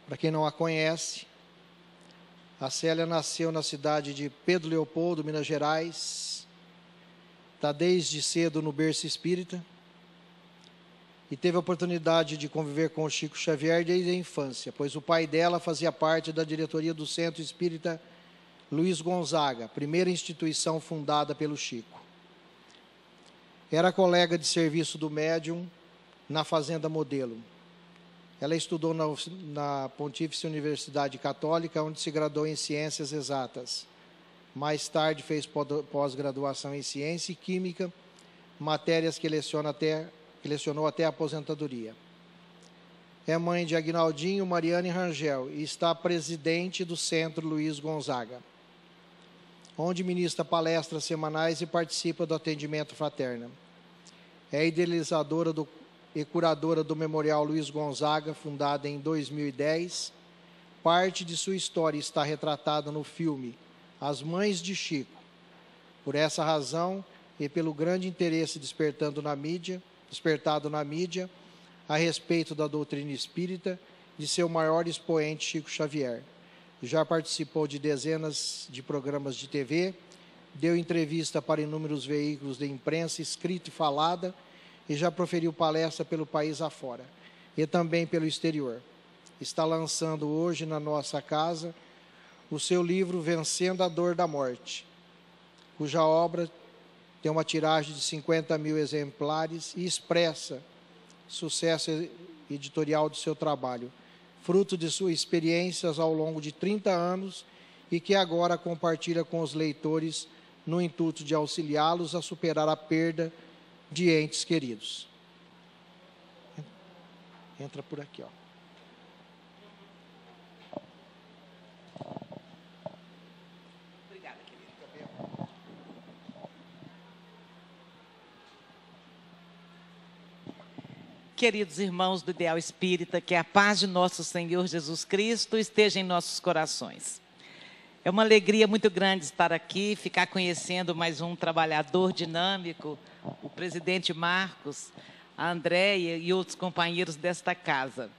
Para quem não a conhece, a Célia nasceu na cidade de Pedro Leopoldo, Minas Gerais. Está desde cedo no berço espírita e teve a oportunidade de conviver com o Chico Xavier desde a infância, pois o pai dela fazia parte da diretoria do Centro Espírita Luiz Gonzaga, primeira instituição fundada pelo Chico. Era colega de serviço do médium na Fazenda Modelo. Ela estudou na Pontífice Universidade Católica, onde se graduou em Ciências Exatas. Mais tarde fez pós-graduação em Ciência e Química, matérias que lecionou até a aposentadoria. É mãe de Aguinaldinho, Mariana e Rangel e está presidente do Centro Luiz Gonzaga, onde ministra palestras semanais e participa do atendimento fraterno. É idealizadora e curadora do Memorial Luiz Gonzaga, fundada em 2010. Parte de sua história está retratada no filme As Mães de Chico. Por essa razão e pelo grande interesse despertado na mídia a respeito da doutrina espírita, de seu maior expoente, Chico Xavier. Já participou de dezenas de programas de TV, deu entrevista para inúmeros veículos de imprensa, escrita e falada, e já proferiu palestra pelo país afora, e também pelo exterior. Está lançando hoje na nossa casa o seu livro Vencendo a Dor da Morte, cuja obra tem uma tiragem de 50 mil exemplares e expressa sucesso editorial do seu trabalho, fruto de suas experiências ao longo de 30 anos e que agora compartilha com os leitores no intuito de auxiliá-los a superar a perda de entes queridos. Entra por aqui, ó. Obrigada, querido. Queridos irmãos do Ideal Espírita, que a paz de nosso Senhor Jesus Cristo esteja em nossos corações. É uma alegria muito grande estar aqui, ficar conhecendo mais um trabalhador dinâmico, o presidente Marcos, a Andréia e outros companheiros desta casa.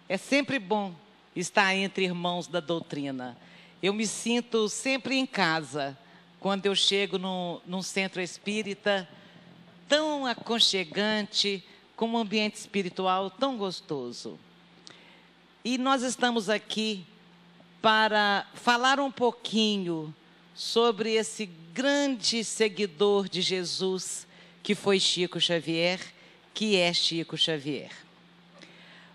É sempre bom estar entre irmãos da doutrina. Eu me sinto sempre em casa, quando eu chego num centro espírita tão aconchegante, com um ambiente espiritual tão gostoso. E nós estamos aqui para falar um pouquinho sobre esse grande seguidor de Jesus, que foi Chico Xavier, que é Chico Xavier.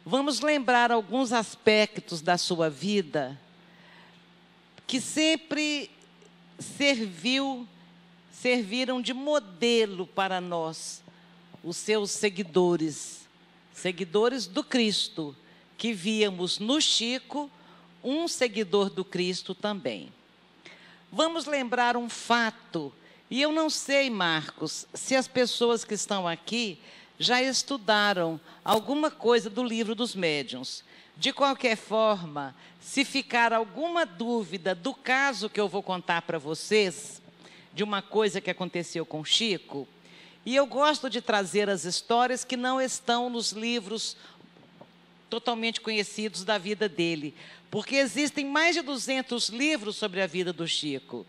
Vamos lembrar alguns aspectos da sua vida que sempre serviram de modelo para nós, os seus seguidores do Cristo, que víamos no Chico um seguidor do Cristo também. Vamos lembrar um fato, e eu não sei, Marcos, se as pessoas que estão aqui já estudaram alguma coisa do Livro dos Médiuns. De qualquer forma, se ficar alguma dúvida do caso que eu vou contar para vocês, de uma coisa que aconteceu com Chico, e eu gosto de trazer as histórias que não estão nos livros totalmente conhecidos da vida dele, porque existem mais de 200 livros sobre a vida do Chico.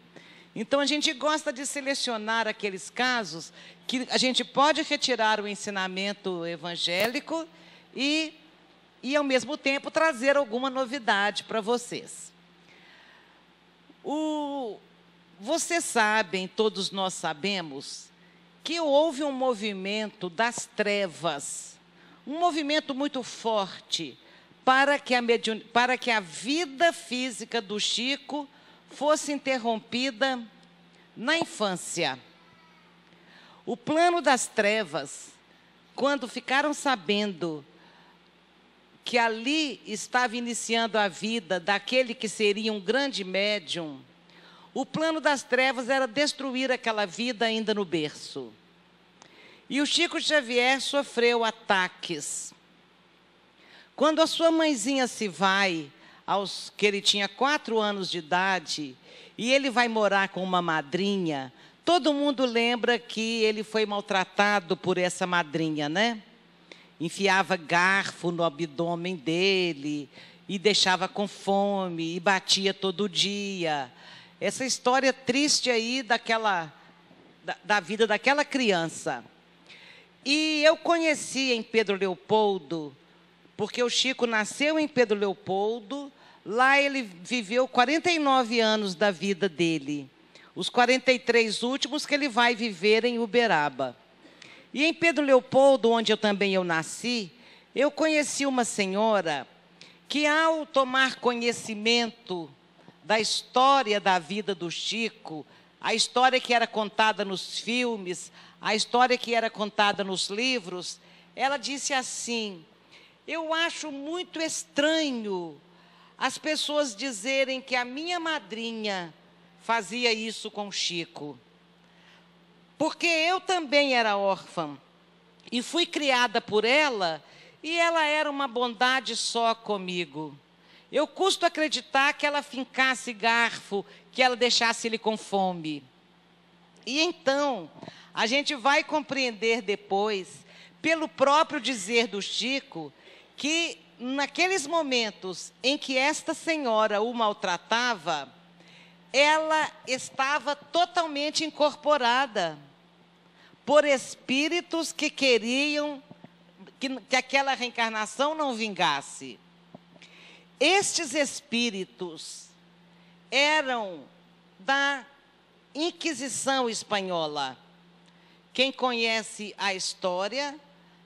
Então, a gente gosta de selecionar aqueles casos que a gente pode retirar o ensinamento evangélico e ao mesmo tempo, trazer alguma novidade para vocês. Vocês sabem, todos nós sabemos, que houve um movimento das trevas, um movimento muito forte para que a vida física do Chico fosse interrompida na infância. O plano das trevas, quando ficaram sabendo que ali estava iniciando a vida daquele que seria um grande médium, o plano das trevas era destruir aquela vida ainda no berço. E o Chico Xavier sofreu ataques. Quando a sua mãezinha se vai, que ele tinha 4 anos de idade, e ele vai morar com uma madrinha, todo mundo lembra que ele foi maltratado por essa madrinha, né? Enfiava garfo no abdômen dele e deixava com fome, e batia todo dia. Essa história triste aí da vida daquela criança. E eu conheci em Pedro Leopoldo, porque o Chico nasceu em Pedro Leopoldo, lá ele viveu 49 anos da vida dele, os 43 últimos que ele vai viver em Uberaba. E em Pedro Leopoldo, onde eu nasci, eu conheci uma senhora que, ao tomar conhecimento da história da vida do Chico, a história que era contada nos filmes, a história que era contada nos livros, ela disse assim: eu acho muito estranho as pessoas dizerem que a minha madrinha fazia isso com o Chico. Porque eu também era órfã e fui criada por ela, e ela era uma bondade só comigo. Eu custo acreditar que ela fincasse garfo, que ela deixasse ele com fome. E então, a gente vai compreender depois, pelo próprio dizer do Chico, que naqueles momentos em que esta senhora o maltratava, ela estava totalmente incorporada por espíritos que queriam que aquela reencarnação não vingasse. Estes espíritos eram da Inquisição espanhola. Quem conhece a história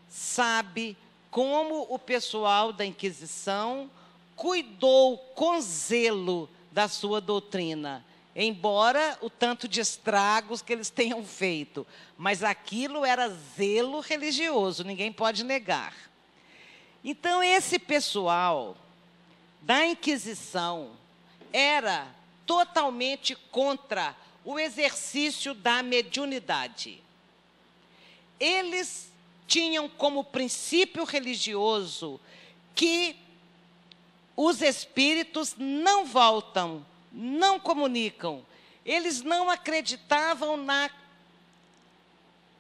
sabe como o pessoal da Inquisição cuidou com zelo da sua doutrina, embora o tanto de estragos que eles tenham feito, mas aquilo era zelo religioso, ninguém pode negar. Então, esse pessoal da Inquisição era totalmente contra o exercício da mediunidade. Eles tinham como princípio religioso que os espíritos não voltam, não comunicam. Eles não acreditavam na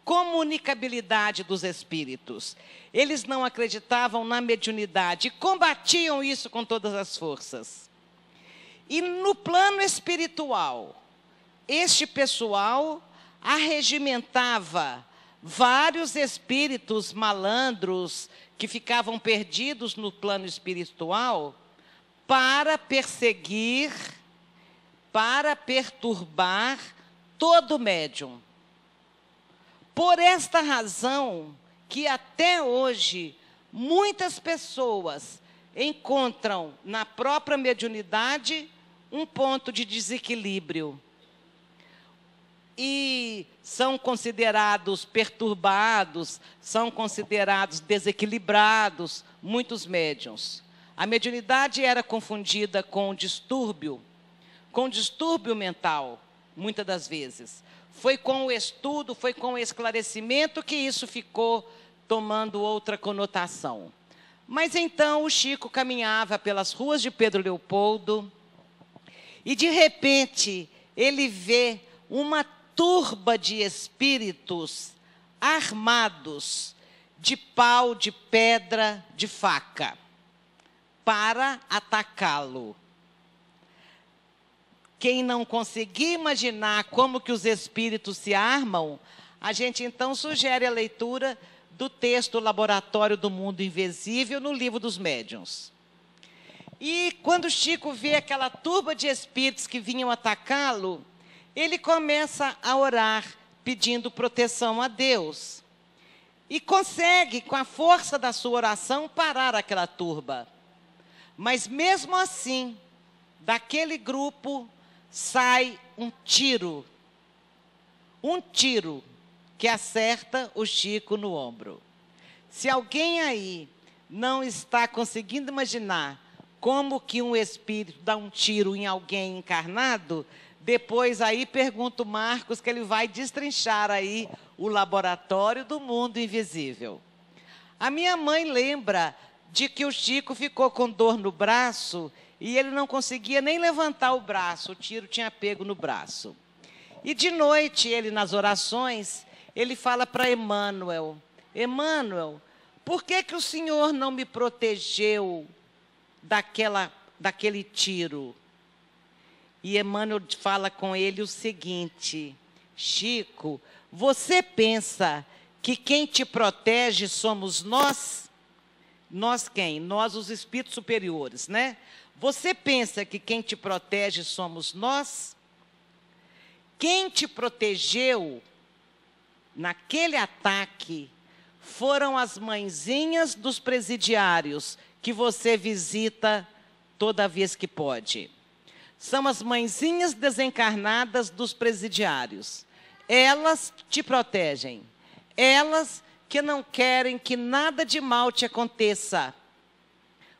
comunicabilidade dos espíritos. Eles não acreditavam na mediunidade e combatiam isso com todas as forças. E no plano espiritual, este pessoal arregimentava vários espíritos malandros que ficavam perdidos no plano espiritual para perseguir, para perturbar todo médium. Por esta razão que até hoje muitas pessoas encontram na própria mediunidade um ponto de desequilíbrio. E são considerados perturbados, são considerados desequilibrados muitos médiuns. A mediunidade era confundida com distúrbio mental, muitas das vezes. Foi com o estudo, foi com o esclarecimento que isso ficou tomando outra conotação. Mas então o Chico caminhava pelas ruas de Pedro Leopoldo e, de repente, ele vê uma turba de espíritos armados de pau, de pedra, de faca, para atacá-lo. Quem não conseguir imaginar como que os espíritos se armam, a gente então sugere a leitura do texto Laboratório do Mundo Invisível no Livro dos Médiuns. E quando Chico vê aquela turba de espíritos que vinham atacá-lo, ele começa a orar, pedindo proteção a Deus. E consegue, com a força da sua oração, parar aquela turba. Mas mesmo assim, daquele grupo sai um tiro que acerta o Chico no ombro. Se alguém aí não está conseguindo imaginar como que um espírito dá um tiro em alguém encarnado, depois aí pergunta o Marcos, que ele vai destrinchar aí o Laboratório do Mundo Invisível. A minha mãe lembra de que o Chico ficou com dor no braço e ele não conseguia nem levantar o braço, o tiro tinha pego no braço. E de noite, ele nas orações, ele fala para Emmanuel, Emmanuel, por que que o Senhor não me protegeu daquele tiro. E Emmanuel fala com ele o seguinte: Chico, você pensa que quem te protege somos nós? Nós quem? Nós, os espíritos superiores, né? Você pensa que quem te protege somos nós? Quem te protegeu naquele ataque foram as mãezinhas dos presidiários que você visita toda vez que pode. São as mãezinhas desencarnadas dos presidiários. Elas te protegem. Elas que não querem que nada de mal te aconteça.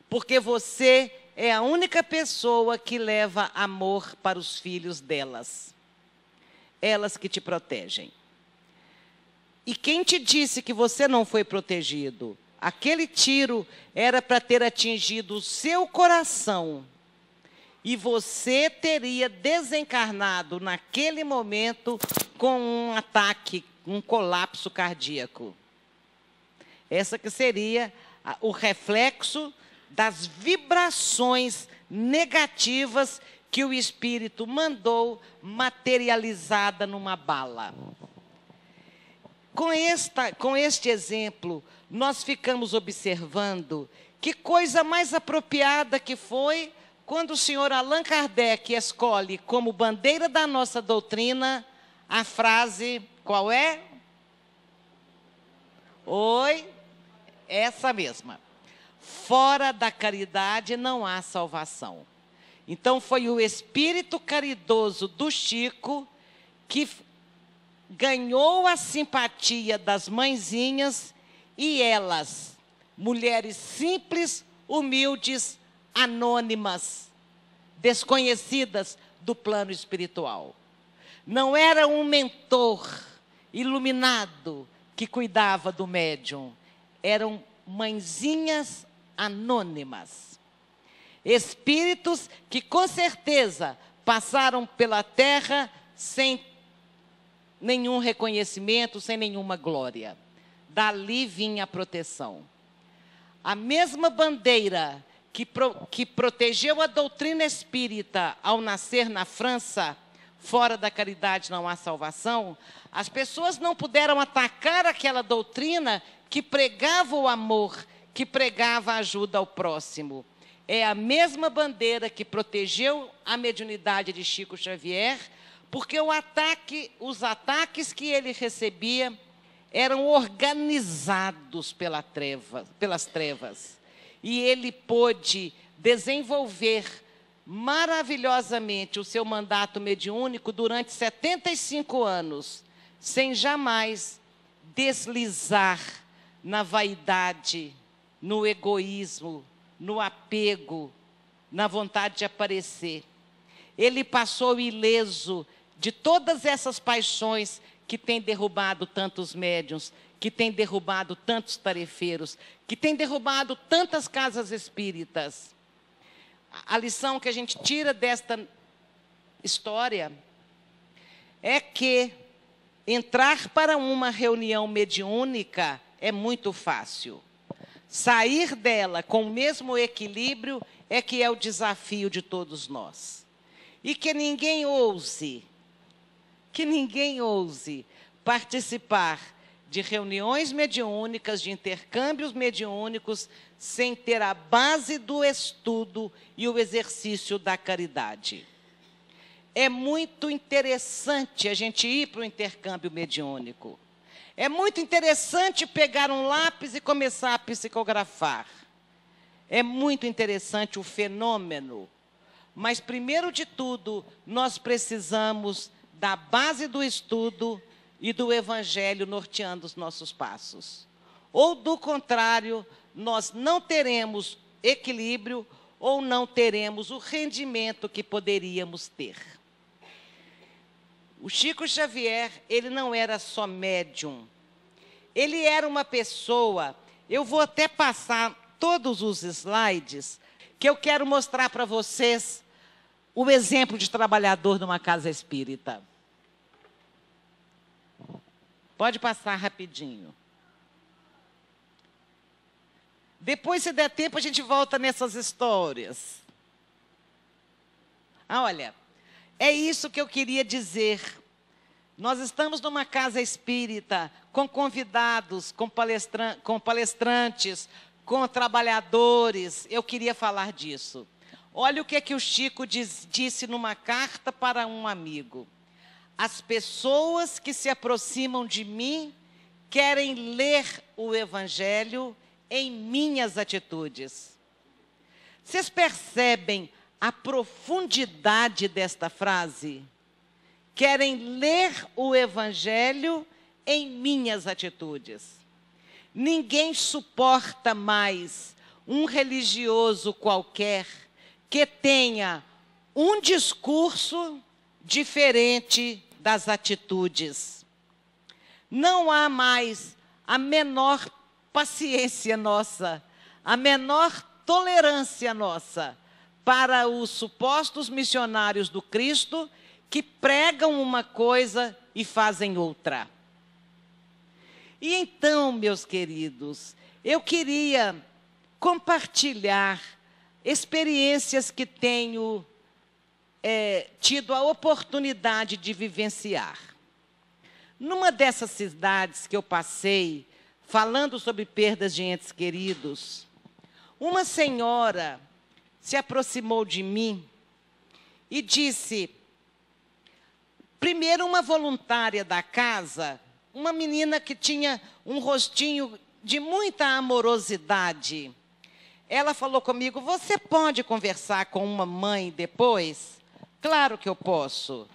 Porque você é a única pessoa que leva amor para os filhos delas. Elas que te protegem. E quem te disse que você não foi protegido? Aquele tiro era para ter atingido o seu coração. E você teria desencarnado naquele momento com um ataque, um colapso cardíaco. Essa que seria o reflexo das vibrações negativas que o espírito mandou materializada numa bala. Com este exemplo, nós ficamos observando que coisa mais apropriada que foi quando o senhor Allan Kardec escolhe como bandeira da nossa doutrina a frase, qual é? Oi, essa mesma. Fora da caridade não há salvação. Então foi o espírito caridoso do Chico que ganhou a simpatia das mãezinhas e elas, mulheres simples, humildes, anônimas, desconhecidas do plano espiritual. Não era um mentor iluminado que cuidava do médium, eram mãezinhas anônimas. Espíritos que com certeza passaram pela terra sem nenhum reconhecimento, sem nenhuma glória. Dali vinha a proteção. A mesma bandeira que protegeu a doutrina espírita ao nascer na França, fora da caridade não há salvação, as pessoas não puderam atacar aquela doutrina que pregava o amor, que pregava a ajuda ao próximo. É a mesma bandeira que protegeu a mediunidade de Chico Xavier, porque os ataques que ele recebia eram organizados pelas trevas. E ele pôde desenvolver maravilhosamente o seu mandato mediúnico durante 75 anos, sem jamais deslizar na vaidade, no egoísmo, no apego, na vontade de aparecer. Ele passou ileso de todas essas paixões que têm derrubado tantos médiuns, que têm derrubado tantos tarefeiros, que têm derrubado tantas casas espíritas. A lição que a gente tira desta história é que entrar para uma reunião mediúnica é muito fácil. Sair dela com o mesmo equilíbrio é que é o desafio de todos nós. E que ninguém ouse participar de reuniões mediúnicas, de intercâmbios mediúnicos, sem ter a base do estudo e o exercício da caridade. É muito interessante a gente ir para o intercâmbio mediúnico. É muito interessante pegar um lápis e começar a psicografar. É muito interessante o fenômeno. Mas, primeiro de tudo, nós precisamos da base do estudo e do Evangelho norteando os nossos passos. Ou, do contrário, nós não teremos equilíbrio ou não teremos o rendimento que poderíamos ter. O Chico Xavier, ele não era só médium. Ele era uma pessoa, eu vou até passar todos os slides, que eu quero mostrar para vocês o exemplo de trabalhador de uma casa espírita. Pode passar rapidinho. Depois, se der tempo, a gente volta nessas histórias. Olha, é isso que eu queria dizer. Nós estamos numa casa espírita, com convidados, com palestrantes, com trabalhadores. Eu queria falar disso. Olha o que o Chico disse numa carta para um amigo. As pessoas que se aproximam de mim querem ler o Evangelho em minhas atitudes. Vocês percebem a profundidade desta frase? Querem ler o Evangelho em minhas atitudes. Ninguém suporta mais um religioso qualquer que tenha um discurso diferente das atitudes. Não há mais a menor paciência nossa, a menor tolerância nossa para os supostos missionários do Cristo que pregam uma coisa e fazem outra. E então, meus queridos, eu queria compartilhar experiências que tenho tido a oportunidade de vivenciar. Numa dessas cidades que eu passei, falando sobre perdas de entes queridos, uma senhora se aproximou de mim e disse, primeiro uma voluntária da casa, uma menina que tinha um rostinho de muita amorosidade. Ela falou comigo, você pode conversar com uma mãe depois? Claro que eu posso.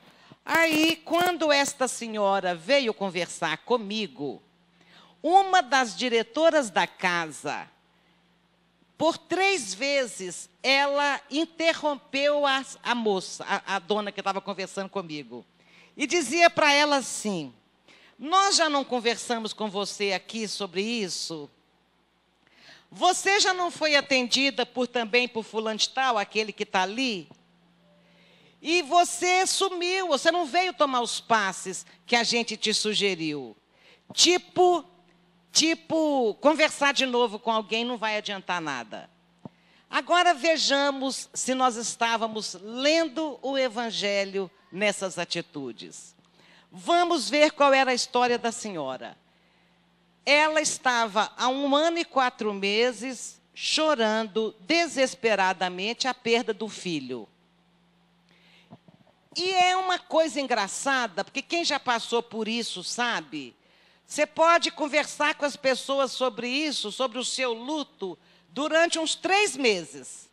Aí, quando esta senhora veio conversar comigo, uma das diretoras da casa, por 3 vezes, ela interrompeu a moça, a dona que estava conversando comigo, e dizia para ela assim, nós já não conversamos com você aqui sobre isso? Você já não foi atendida também por fulano de tal, aquele que está ali? E você sumiu, você não veio tomar os passes que a gente te sugeriu. Tipo, conversar de novo com alguém não vai adiantar nada. Agora vejamos se nós estávamos lendo o Evangelho nessas atitudes. Vamos ver qual era a história da senhora. Ela estava há 1 ano e 4 meses chorando desesperadamente a perda do filho. E é uma coisa engraçada, porque quem já passou por isso sabe, você pode conversar com as pessoas sobre isso, sobre o seu luto, durante uns 3 meses.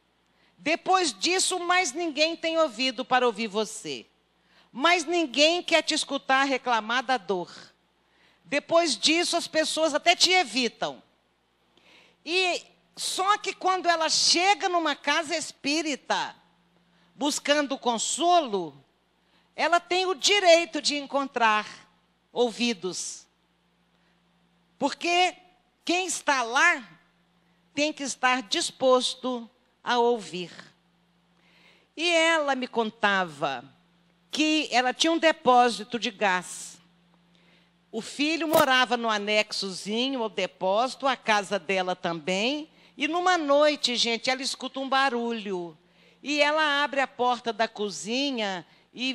Depois disso, mais ninguém tem ouvido para ouvir você. Mais ninguém quer te escutar reclamar da dor. Depois disso, as pessoas até te evitam. E só que quando ela chega numa casa espírita, buscando consolo, ela tem o direito de encontrar ouvidos. Porque quem está lá tem que estar disposto a ouvir. E ela me contava que ela tinha um depósito de gás. O filho morava no anexozinho ao depósito, a casa dela também. E numa noite, gente, ela escuta um barulho. E ela abre a porta da cozinha e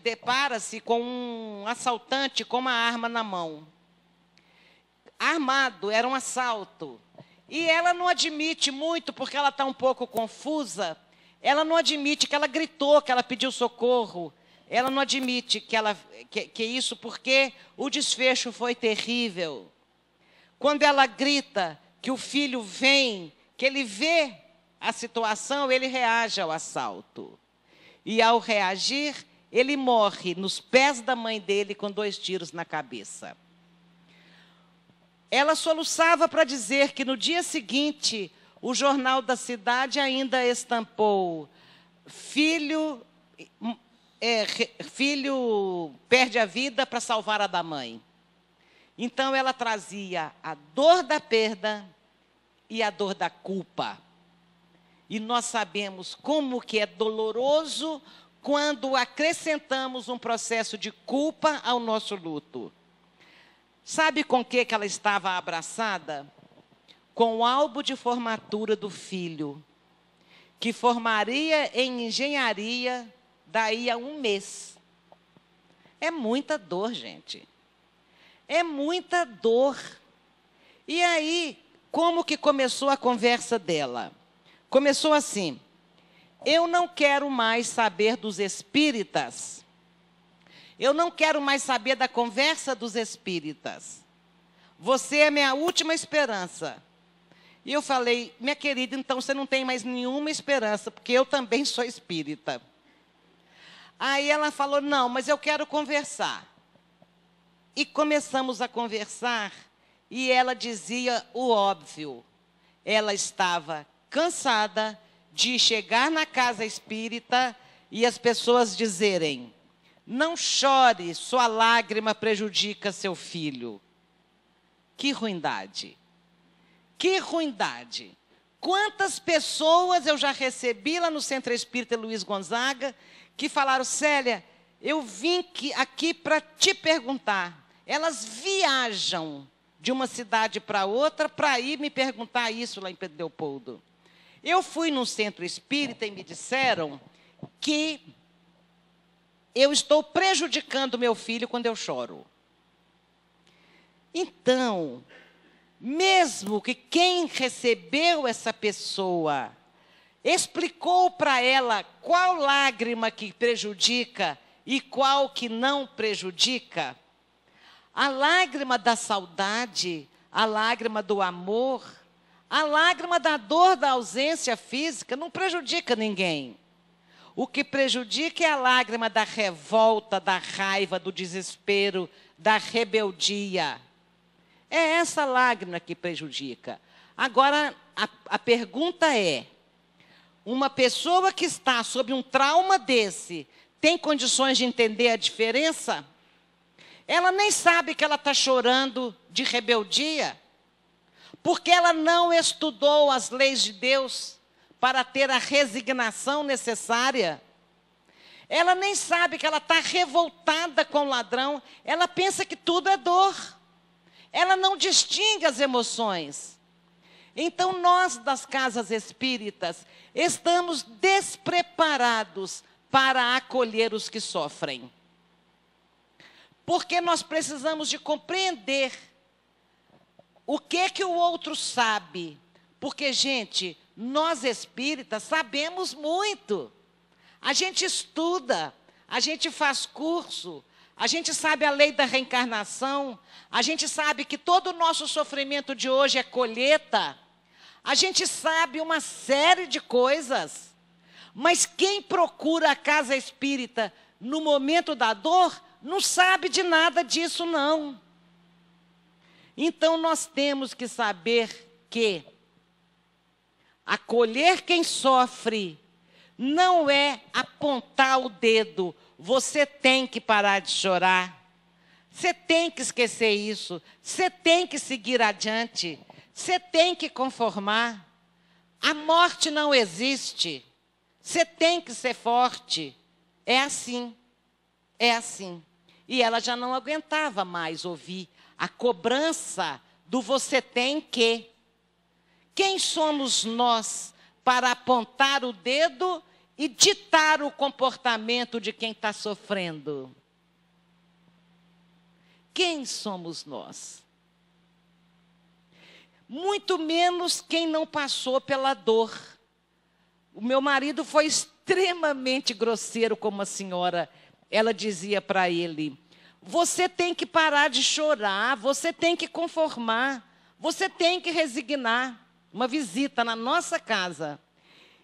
depara-se com um assaltante com uma arma na mão. Armado, era um assalto. E ela não admite muito, porque ela está um pouco confusa, ela não admite que ela gritou, que ela pediu socorro. Ela não admite que isso, porque o desfecho foi terrível. Quando ela grita que o filho vem, que ele vê a situação, ele reage ao assalto. E ao reagir, ele morre nos pés da mãe dele com 2 tiros na cabeça. Ela soluçava para dizer que no dia seguinte, o jornal da cidade ainda estampou: filho perde a vida para salvar a da mãe. Então ela trazia a dor da perda e a dor da culpa. E nós sabemos como que é doloroso quando acrescentamos um processo de culpa ao nosso luto. Sabe com que ela estava abraçada? com o álbum de formatura do filho, que formaria em engenharia daí a 1 mês. É muita dor, gente. É muita dor. E aí, como que começou a conversa dela? Começou assim: eu não quero mais saber dos espíritas. Eu não quero mais saber da conversa dos espíritas. Você é minha última esperança. E eu falei: minha querida, então você não tem mais nenhuma esperança, porque eu também sou espírita. Aí ela falou: não, mas eu quero conversar. E começamos a conversar, e ela dizia o óbvio. Ela estava cansada de chegar na casa espírita e as pessoas dizerem: não chore, sua lágrima prejudica seu filho. Que ruindade. Que ruindade. Quantas pessoas eu já recebi lá no Centro Espírita Luiz Gonzaga que falaram: Célia, eu vim aqui para te perguntar. Elas viajam de uma cidade para outra para ir me perguntar isso lá em Pedro Leopoldo. Eu fui no Centro Espírita e me disseram que eu estou prejudicando meu filho quando eu choro. Então, mesmo que quem recebeu essa pessoa explicou para ela qual lágrima que prejudica e qual que não prejudica, a lágrima da saudade, a lágrima do amor, a lágrima da dor da ausência física não prejudica ninguém. O que prejudica é a lágrima da revolta, da raiva, do desespero, da rebeldia. É essa lágrima que prejudica. Agora, a pergunta é: uma pessoa que está sob um trauma desse, tem condições de entender a diferença? Ela nem sabe que ela está chorando de rebeldia, porque ela não estudou as leis de Deus para ter a resignação necessária. Ela nem sabe que ela está revoltada com o ladrão, ela pensa que tudo é dor. Ela não distingue as emoções. Então, nós das casas espíritas estamos despreparados para acolher os que sofrem. Porque nós precisamos de compreender o que o outro sabe. Porque, gente, nós espíritas sabemos muito. A gente estuda, a gente faz curso, a gente sabe a lei da reencarnação, a gente sabe que todo o nosso sofrimento de hoje é colheita, a gente sabe uma série de coisas, mas quem procura a casa espírita no momento da dor, não sabe de nada disso, não. Então, nós temos que saber que acolher quem sofre não é apontar o dedo. Você tem que parar de chorar. Você tem que esquecer isso. Você tem que seguir adiante. Você tem que conformar. A morte não existe. Você tem que ser forte. É assim. É assim. E ela já não aguentava mais ouvir a cobrança do você tem que. Quem somos nós para apontar o dedo e ditar o comportamento de quem está sofrendo? Quem somos nós? Muito menos quem não passou pela dor. O meu marido foi extremamente grosseiro com uma senhora. Ela dizia para ele: você tem que parar de chorar, você tem que conformar, você tem que resignar. Uma visita na nossa casa.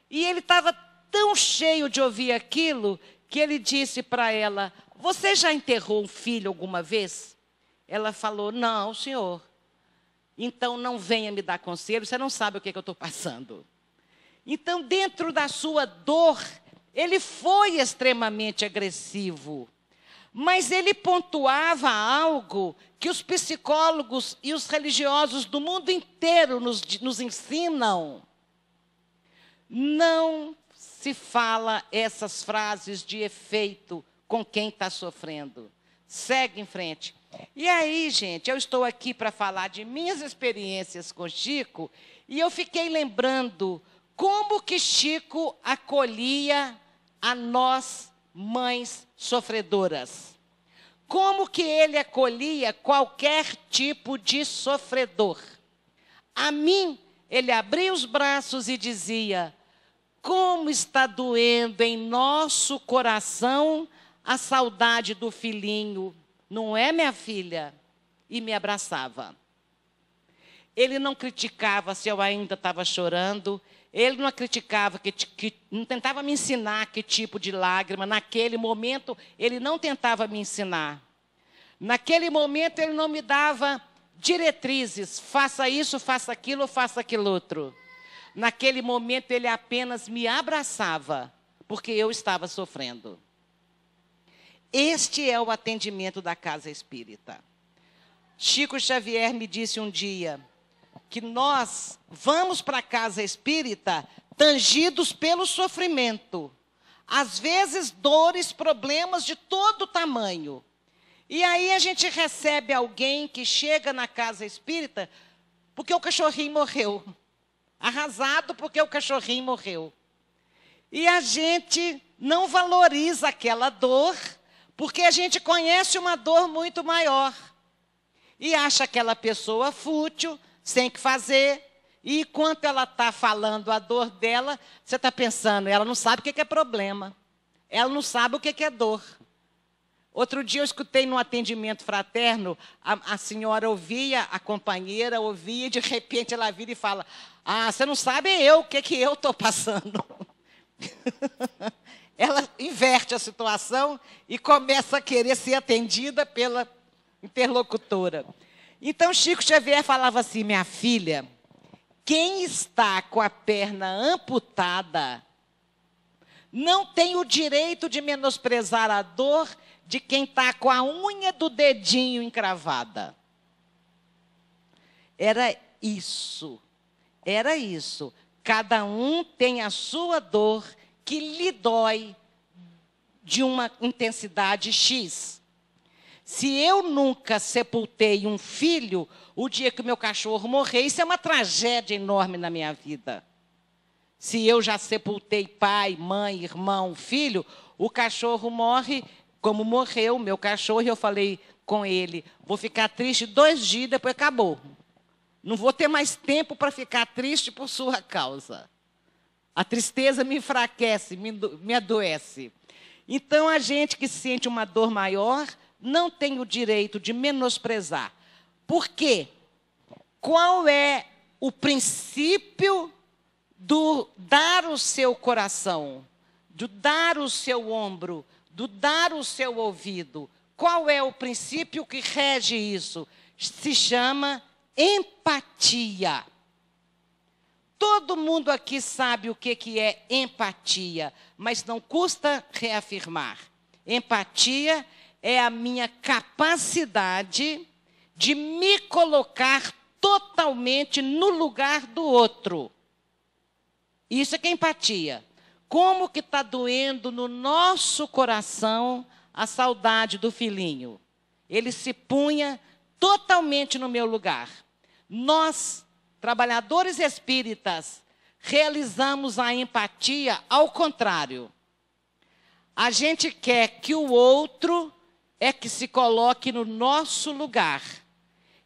E ele estava tão cheio de ouvir aquilo, que ele disse para ela: você já enterrou um filho alguma vez? Ela falou: não, senhor. Então não venha me dar conselho, você não sabe o que eu estou passando. Então, dentro da sua dor, ele foi extremamente agressivo. Mas ele pontuava algo que os psicólogos e os religiosos do mundo inteiro nos ensinam. Não se fala essas frases de efeito com quem está sofrendo. Segue em frente. E aí, gente, eu estou aqui para falar de minhas experiências com Chico, e eu fiquei lembrando como que Chico acolhia a nós, mães sofredoras. Como que ele acolhia qualquer tipo de sofredor. A mim, ele abria os braços e dizia: como está doendo em nosso coração a saudade do filhinho, não é, minha filha? E me abraçava. Ele não criticava se eu ainda estava chorando, ele não criticava, não tentava me ensinar que tipo de lágrima. Naquele momento, ele não tentava me ensinar. Naquele momento, ele não me dava diretrizes, faça isso, faça aquilo, faça aquilo outro. Naquele momento, ele apenas me abraçava, porque eu estava sofrendo. Este é o atendimento da casa espírita. Chico Xavier me disse um dia que nós vamos para a casa espírita tangidos pelo sofrimento. Às vezes, dores, problemas de todo tamanho. E aí a gente recebe alguém que chega na casa espírita porque o cachorrinho morreu. Arrasado porque o cachorrinho morreu. E a gente não valoriza aquela dor, porque a gente conhece uma dor muito maior. E acha aquela pessoa fútil, sem o que fazer. E enquanto ela está falando a dor dela, você está pensando, ela não sabe o que é problema. Ela não sabe o que é dor. Outro dia eu escutei num atendimento fraterno, a senhora ouvia, a companheira ouvia, e de repente ela vira e fala: ah, você não sabe o que eu estou passando. Ela inverte a situação e começa a querer ser atendida pela interlocutora. Então Chico Xavier falava assim: minha filha, quem está com a perna amputada não tem o direito de menosprezar a dor de quem está com a unha do dedinho encravada. Era isso. Era isso. Cada um tem a sua dor que lhe dói de uma intensidade X. Se eu nunca sepultei um filho, o dia que o meu cachorro morrer, isso é uma tragédia enorme na minha vida. Se eu já sepultei pai, mãe, irmão, filho, o cachorro morre, como morreu o meu cachorro, e eu falei com ele: vou ficar triste 2 dias, depois acabou. Não vou ter mais tempo para ficar triste por sua causa. A tristeza me enfraquece, me adoece. Então, a gente que sente uma dor maior não tem o direito de menosprezar. Por quê? Qual é o princípio do dar o seu coração, do dar o seu ombro, do dar o seu ouvido? Qual é o princípio que rege isso? Se chama empatia. Todo mundo aqui sabe o que é empatia, mas não custa reafirmar. Empatia é a minha capacidade de me colocar totalmente no lugar do outro. Isso é que é empatia. Como que está doendo no nosso coração a saudade do filhinho? Ele se punha totalmente no meu lugar. Nós, trabalhadores espíritas, realizamos a empatia ao contrário. A gente quer que o outro é que se coloque no nosso lugar.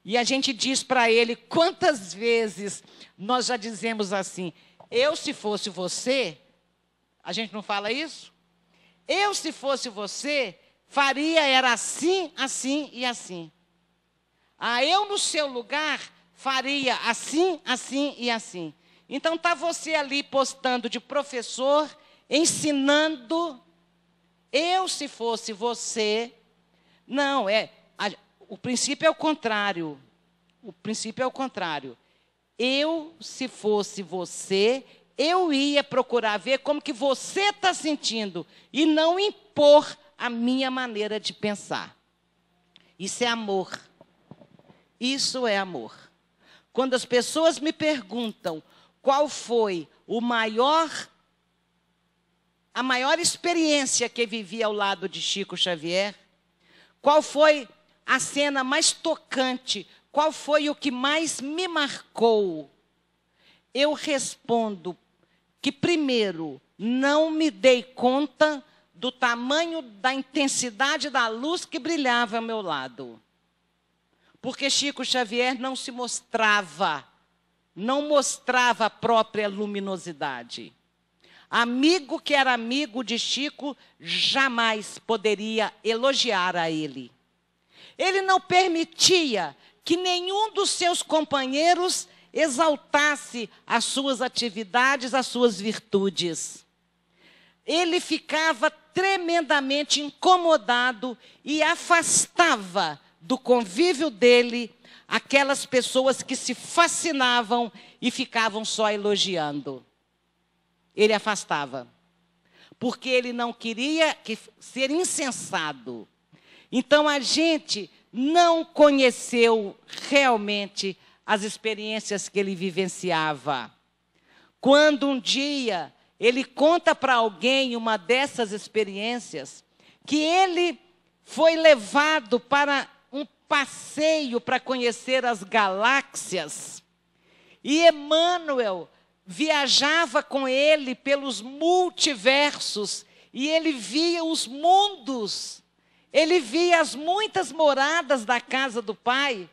E a gente diz para ele, quantas vezes nós já dizemos assim: eu, se fosse você, a gente não fala isso? Eu, se fosse você, faria era assim, assim e assim. Ah, eu no seu lugar faria assim, assim e assim. Então está você ali postando de professor, ensinando. Eu, se fosse você. Não, o princípio é o contrário. O princípio é o contrário. Eu, se fosse você, eu ia procurar ver como que você está sentindo e não impor a minha maneira de pensar. Isso é amor. Isso é amor. Quando as pessoas me perguntam qual foi a maior experiência que vivi ao lado de Chico Xavier, qual foi a cena mais tocante, qual foi o que mais me marcou? Eu respondo que, primeiro, não me dei conta do tamanho da intensidade da luz que brilhava ao meu lado. Porque Chico Xavier não se mostrava, não mostrava a própria luminosidade. Amigo que era amigo de Chico jamais poderia elogiar a ele. Ele não permitia que nenhum dos seus companheiros exaltasse as suas atividades, as suas virtudes. Ele ficava tremendamente incomodado e afastava do convívio dele aquelas pessoas que se fascinavam e ficavam só elogiando. Ele afastava, porque ele não queria ser insensado. Então, a gente não conheceu realmente as experiências que ele vivenciava. Quando um dia ele conta para alguém uma dessas experiências, que ele foi levado para um passeio para conhecer as galáxias, e Emmanuel viajava com ele pelos multiversos, e ele via os mundos, ele via as muitas moradas da casa do Pai,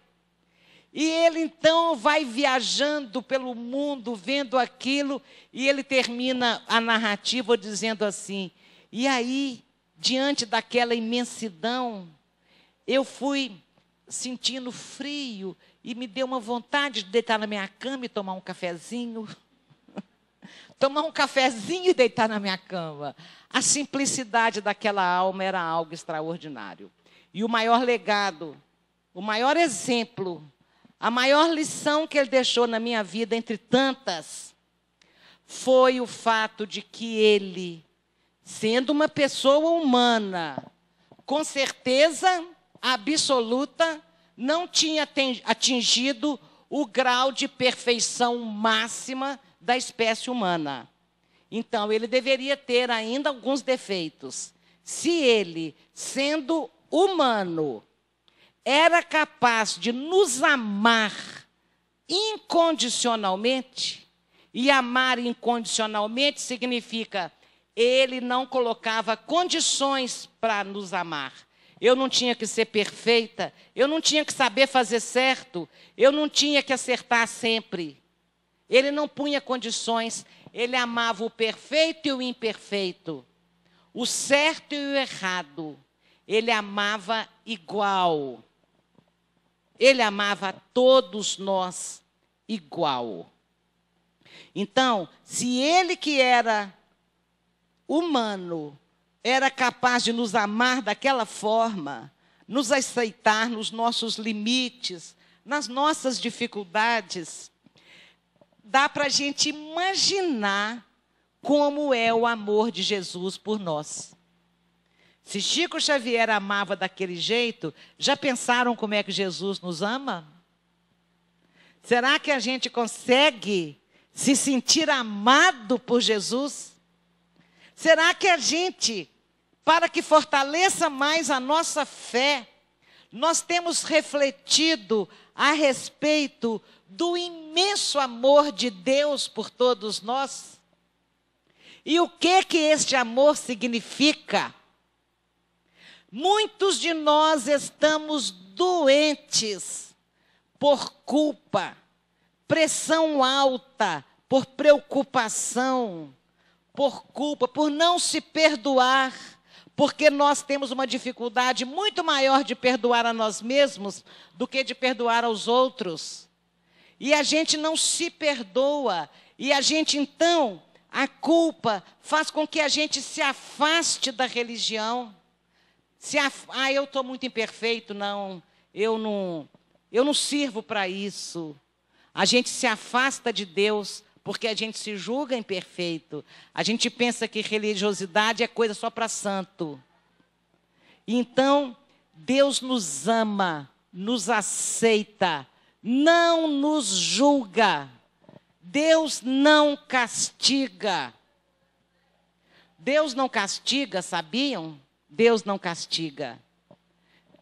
e ele então vai viajando pelo mundo, vendo aquilo, e ele termina a narrativa dizendo assim: e aí, diante daquela imensidão, eu fui sentindo frio, e me deu uma vontade de deitar na minha cama e tomar um cafezinho. Tomar um cafezinho e deitar na minha cama. A simplicidade daquela alma era algo extraordinário. E o maior legado, o maior exemplo, a maior lição que ele deixou na minha vida, entre tantas, foi o fato de que ele, sendo uma pessoa humana, com certeza absoluta, não tinha atingido o grau de perfeição máxima da espécie humana. Então, ele deveria ter ainda alguns defeitos. Se ele, sendo humano, era capaz de nos amar incondicionalmente, e amar incondicionalmente significa ele não colocava condições para nos amar. Eu não tinha que ser perfeita, eu não tinha que saber fazer certo, eu não tinha que acertar sempre. Ele não punha condições, ele amava o perfeito e o imperfeito, o certo e o errado. Ele amava igual. Ele amava a todos nós igual. Então, se ele que era humano, era capaz de nos amar daquela forma, nos aceitar nos nossos limites, nas nossas dificuldades, dá para a gente imaginar como é o amor de Jesus por nós. Se Chico Xavier amava daquele jeito, já pensaram como é que Jesus nos ama? Será que a gente consegue se sentir amado por Jesus? Será que a gente, para que fortaleça mais a nossa fé, nós temos refletido a respeito do imenso amor de Deus por todos nós? E o que este amor significa? Muitos de nós estamos doentes por culpa, pressão alta, por preocupação, por culpa, por não se perdoar, porque nós temos uma dificuldade muito maior de perdoar a nós mesmos do que de perdoar aos outros. E a gente não se perdoa, e a gente então, a culpa faz com que a gente se afaste da religião. Eu estou muito imperfeito, eu não sirvo para isso. A gente se afasta de Deus porque a gente se julga imperfeito. A gente pensa que religiosidade é coisa só para santo. Então, Deus nos ama, nos aceita, não nos julga. Deus não castiga. Deus não castiga, sabiam? Deus não castiga.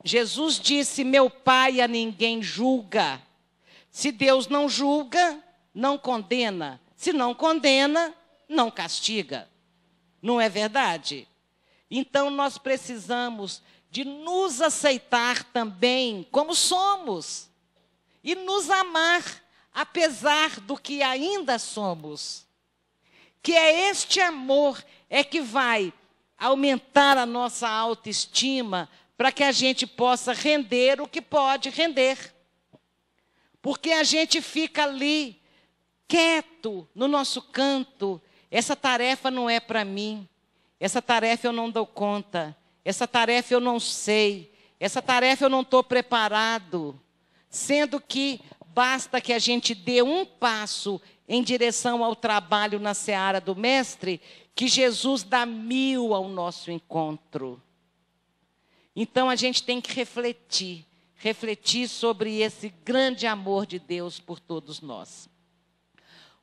Jesus disse: meu Pai a ninguém julga. Se Deus não julga, não condena. Se não condena, não castiga. Não é verdade? Então nós precisamos de nos aceitar também como somos e nos amar apesar do que ainda somos. Que é este amor que vai aumentar a nossa autoestima para que a gente possa render o que pode render. Porque a gente fica ali, quieto, no nosso canto. Essa tarefa não é para mim. Essa tarefa eu não dou conta. Essa tarefa eu não sei. Essa tarefa eu não estou preparado. Sendo que basta que a gente dê um passo em direção ao trabalho na seara do Mestre, que Jesus dá 1000 ao nosso encontro. Então a gente tem que refletir sobre esse grande amor de Deus por todos nós.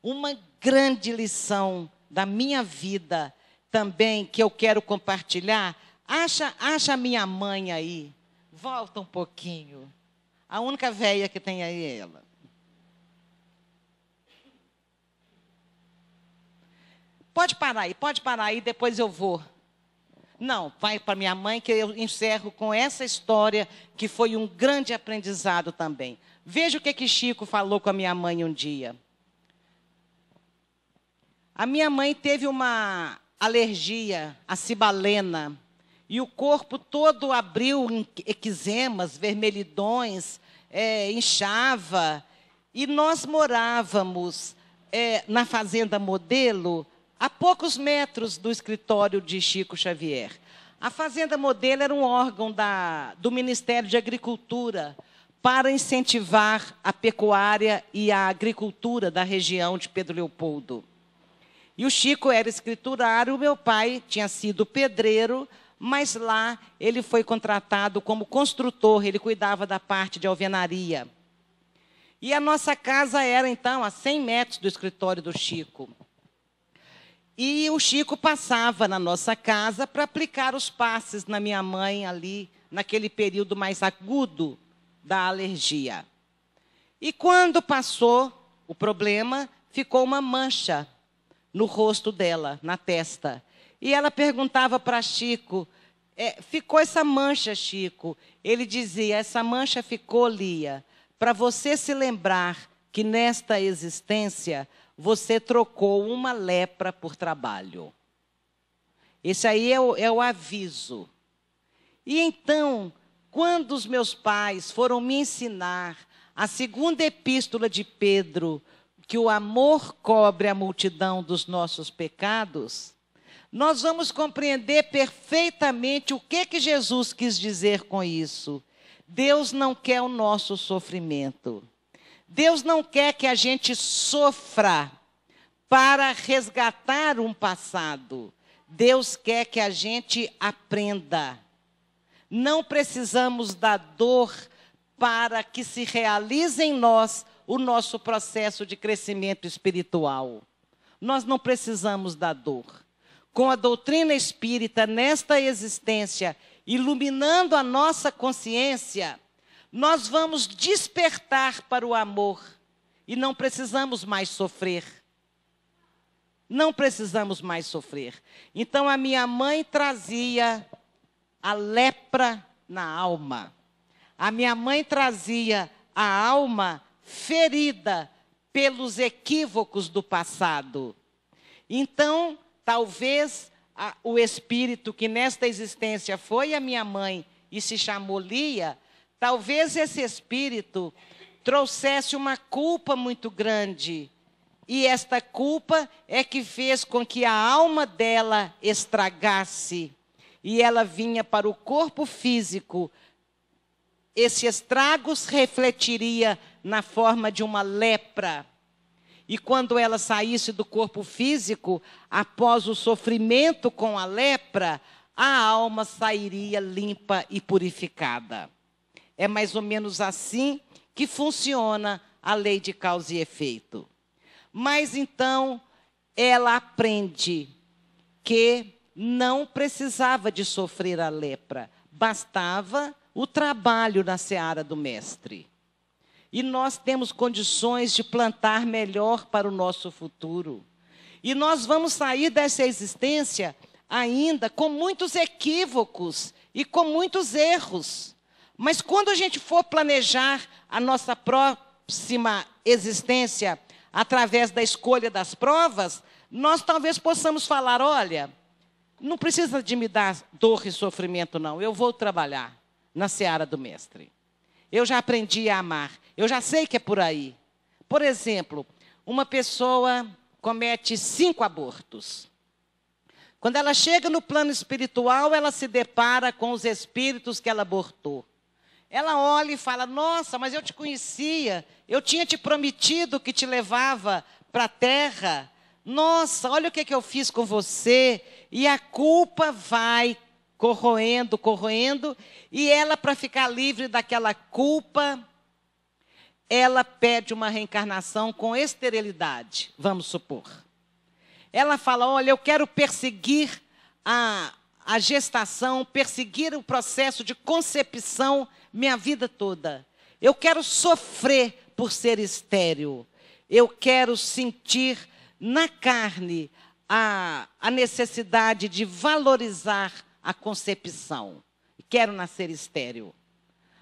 Uma grande lição da minha vida também que eu quero compartilhar. Acha a minha mãe aí. Volta um pouquinho. A única velha que tem aí é ela. Pode parar aí, depois eu vou. Não, vai para minha mãe que eu encerro com essa história que foi um grande aprendizado também. Veja o que Chico falou com a minha mãe um dia. A minha mãe teve uma alergia à cibalena e o corpo todo abriu em eczemas, vermelhidões, inchava. E nós morávamos na Fazenda Modelo, a poucos metros do escritório de Chico Xavier. A Fazenda Modelo era um órgão do Ministério de Agricultura para incentivar a pecuária e a agricultura da região de Pedro Leopoldo. E o Chico era escriturário, o meu pai tinha sido pedreiro, mas lá ele foi contratado como construtor, ele cuidava da parte de alvenaria. E a nossa casa era, então, a 100 metros do escritório do Chico. E o Chico passava na nossa casa para aplicar os passes na minha mãe ali, naquele período mais agudo da alergia. E quando passou o problema, ficou uma mancha no rosto dela, na testa. E ela perguntava para Chico, ficou essa mancha, Chico? Ele dizia, essa mancha ficou, Lia, para você se lembrar que nesta existência você trocou uma lepra por trabalho. Esse aí é o aviso. E então, quando os meus pais foram me ensinar a segunda epístola de Pedro, que o amor cobre a multidão dos nossos pecados, nós vamos compreender perfeitamente o que Jesus quis dizer com isso. Deus não quer o nosso sofrimento. Deus não quer que a gente sofra para resgatar um passado. Deus quer que a gente aprenda. Não precisamos da dor para que se realize em nós o nosso processo de crescimento espiritual. Nós não precisamos da dor. Com a doutrina espírita, nesta existência, iluminando a nossa consciência, nós vamos despertar para o amor e não precisamos mais sofrer. Não precisamos mais sofrer. Então, a minha mãe trazia a lepra na alma. A minha mãe trazia a alma ferida pelos equívocos do passado. Então, talvez o espírito que nesta existência foi a minha mãe e se chamou Lia, talvez esse espírito trouxesse uma culpa muito grande. E esta culpa é que fez com que a alma dela estragasse. E ela vinha para o corpo físico. Esse estrago se refletiria na forma de uma lepra. E quando ela saísse do corpo físico, após o sofrimento com a lepra, a alma sairia limpa e purificada. É mais ou menos assim que funciona a lei de causa e efeito. Mas então, ela aprende que não precisava de sofrer a lepra. Bastava o trabalho na seara do Mestre. E nós temos condições de plantar melhor para o nosso futuro. E nós vamos sair dessa existência ainda com muitos equívocos e com muitos erros. Mas quando a gente for planejar a nossa próxima existência através da escolha das provas, nós talvez possamos falar, olha, não precisa de me dar dor e sofrimento, não. Eu vou trabalhar na seara do Mestre. Eu já aprendi a amar. Eu já sei que é por aí. Por exemplo, uma pessoa comete 5 abortos. Quando ela chega no plano espiritual, ela se depara com os espíritos que ela abortou. Ela olha e fala, nossa, mas eu te conhecia. Eu tinha te prometido que te levava para a terra. Nossa, olha o que eu fiz com você. E a culpa vai corroendo, corroendo. E ela, para ficar livre daquela culpa, ela pede uma reencarnação com esterilidade, vamos supor. Ela fala, olha, eu quero perseguir a gestação, perseguir o processo de concepção minha vida toda. Eu quero sofrer por ser estéril. Eu quero sentir na carne a necessidade de valorizar a concepção. Quero nascer estéril.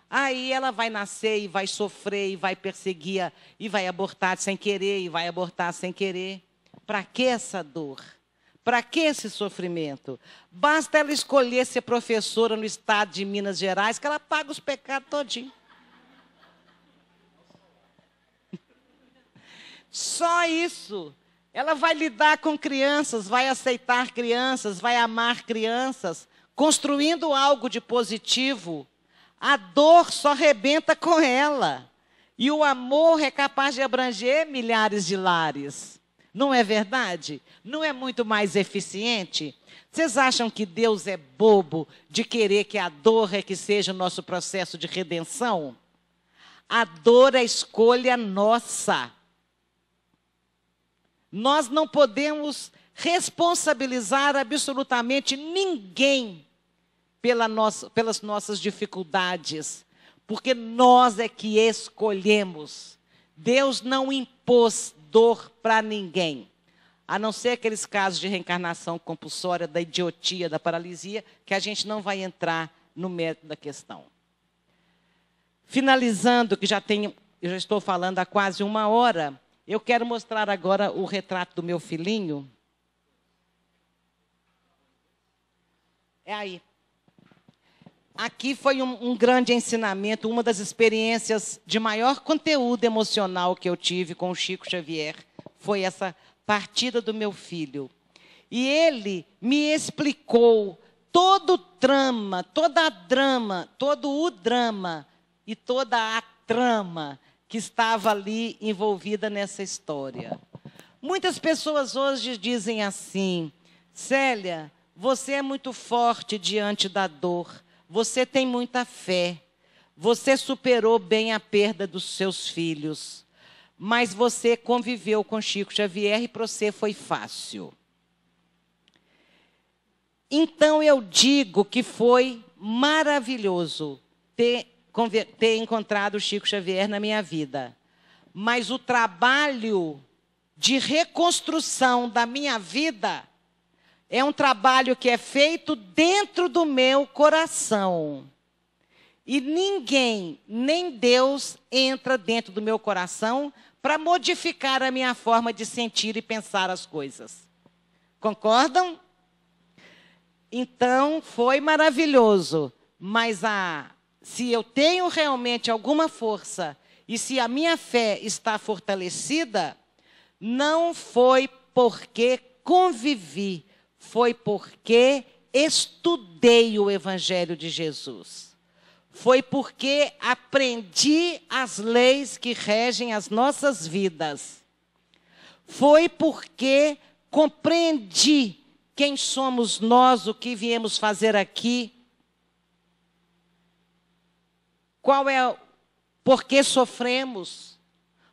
Aí ela vai nascer e vai sofrer, e vai perseguir, e vai abortar sem querer, e vai abortar sem querer. Para que essa dor? Para que esse sofrimento? Basta ela escolher ser professora no estado de Minas Gerais, que ela paga os pecados todinho. Só isso. Ela vai lidar com crianças, vai aceitar crianças, vai amar crianças, construindo algo de positivo. A dor só rebenta com ela. E o amor é capaz de abranger milhares de lares. Não é verdade? Não é muito mais eficiente? Vocês acham que Deus é bobo de querer que a dor é que seja o nosso processo de redenção? A dor é escolha nossa. Nós não podemos responsabilizar absolutamente ninguém pelas nossas dificuldades, porque nós é que escolhemos. Deus não impôs dor para ninguém, a não ser aqueles casos de reencarnação compulsória, da idiotia, da paralisia, que a gente não vai entrar no mérito da questão. Finalizando, que eu já estou falando há quase 1 hora, eu quero mostrar agora o retrato do meu filhinho. É aí. Aqui foi um grande ensinamento, uma das experiências de maior conteúdo emocional que eu tive com o Chico Xavier, foi essa partida do meu filho. E ele me explicou todo o drama, todo o drama e toda a trama que estava ali envolvida nessa história. Muitas pessoas hoje dizem assim, Célia, você é muito forte diante da dor. Você tem muita fé, você superou bem a perda dos seus filhos, mas você conviveu com Chico Xavier e para você foi fácil. Então eu digo que foi maravilhoso ter encontrado o Chico Xavier na minha vida, mas o trabalho de reconstrução da minha vida é um trabalho que é feito dentro do meu coração. E ninguém, nem Deus, entra dentro do meu coração para modificar a minha forma de sentir e pensar as coisas. Concordam? Então, foi maravilhoso. Mas se eu tenho realmente alguma força e se a minha fé está fortalecida, não foi porque convivi, foi porque estudei o Evangelho de Jesus. Foi porque aprendi as leis que regem as nossas vidas. Foi porque compreendi quem somos nós, o que viemos fazer aqui. Por que sofremos?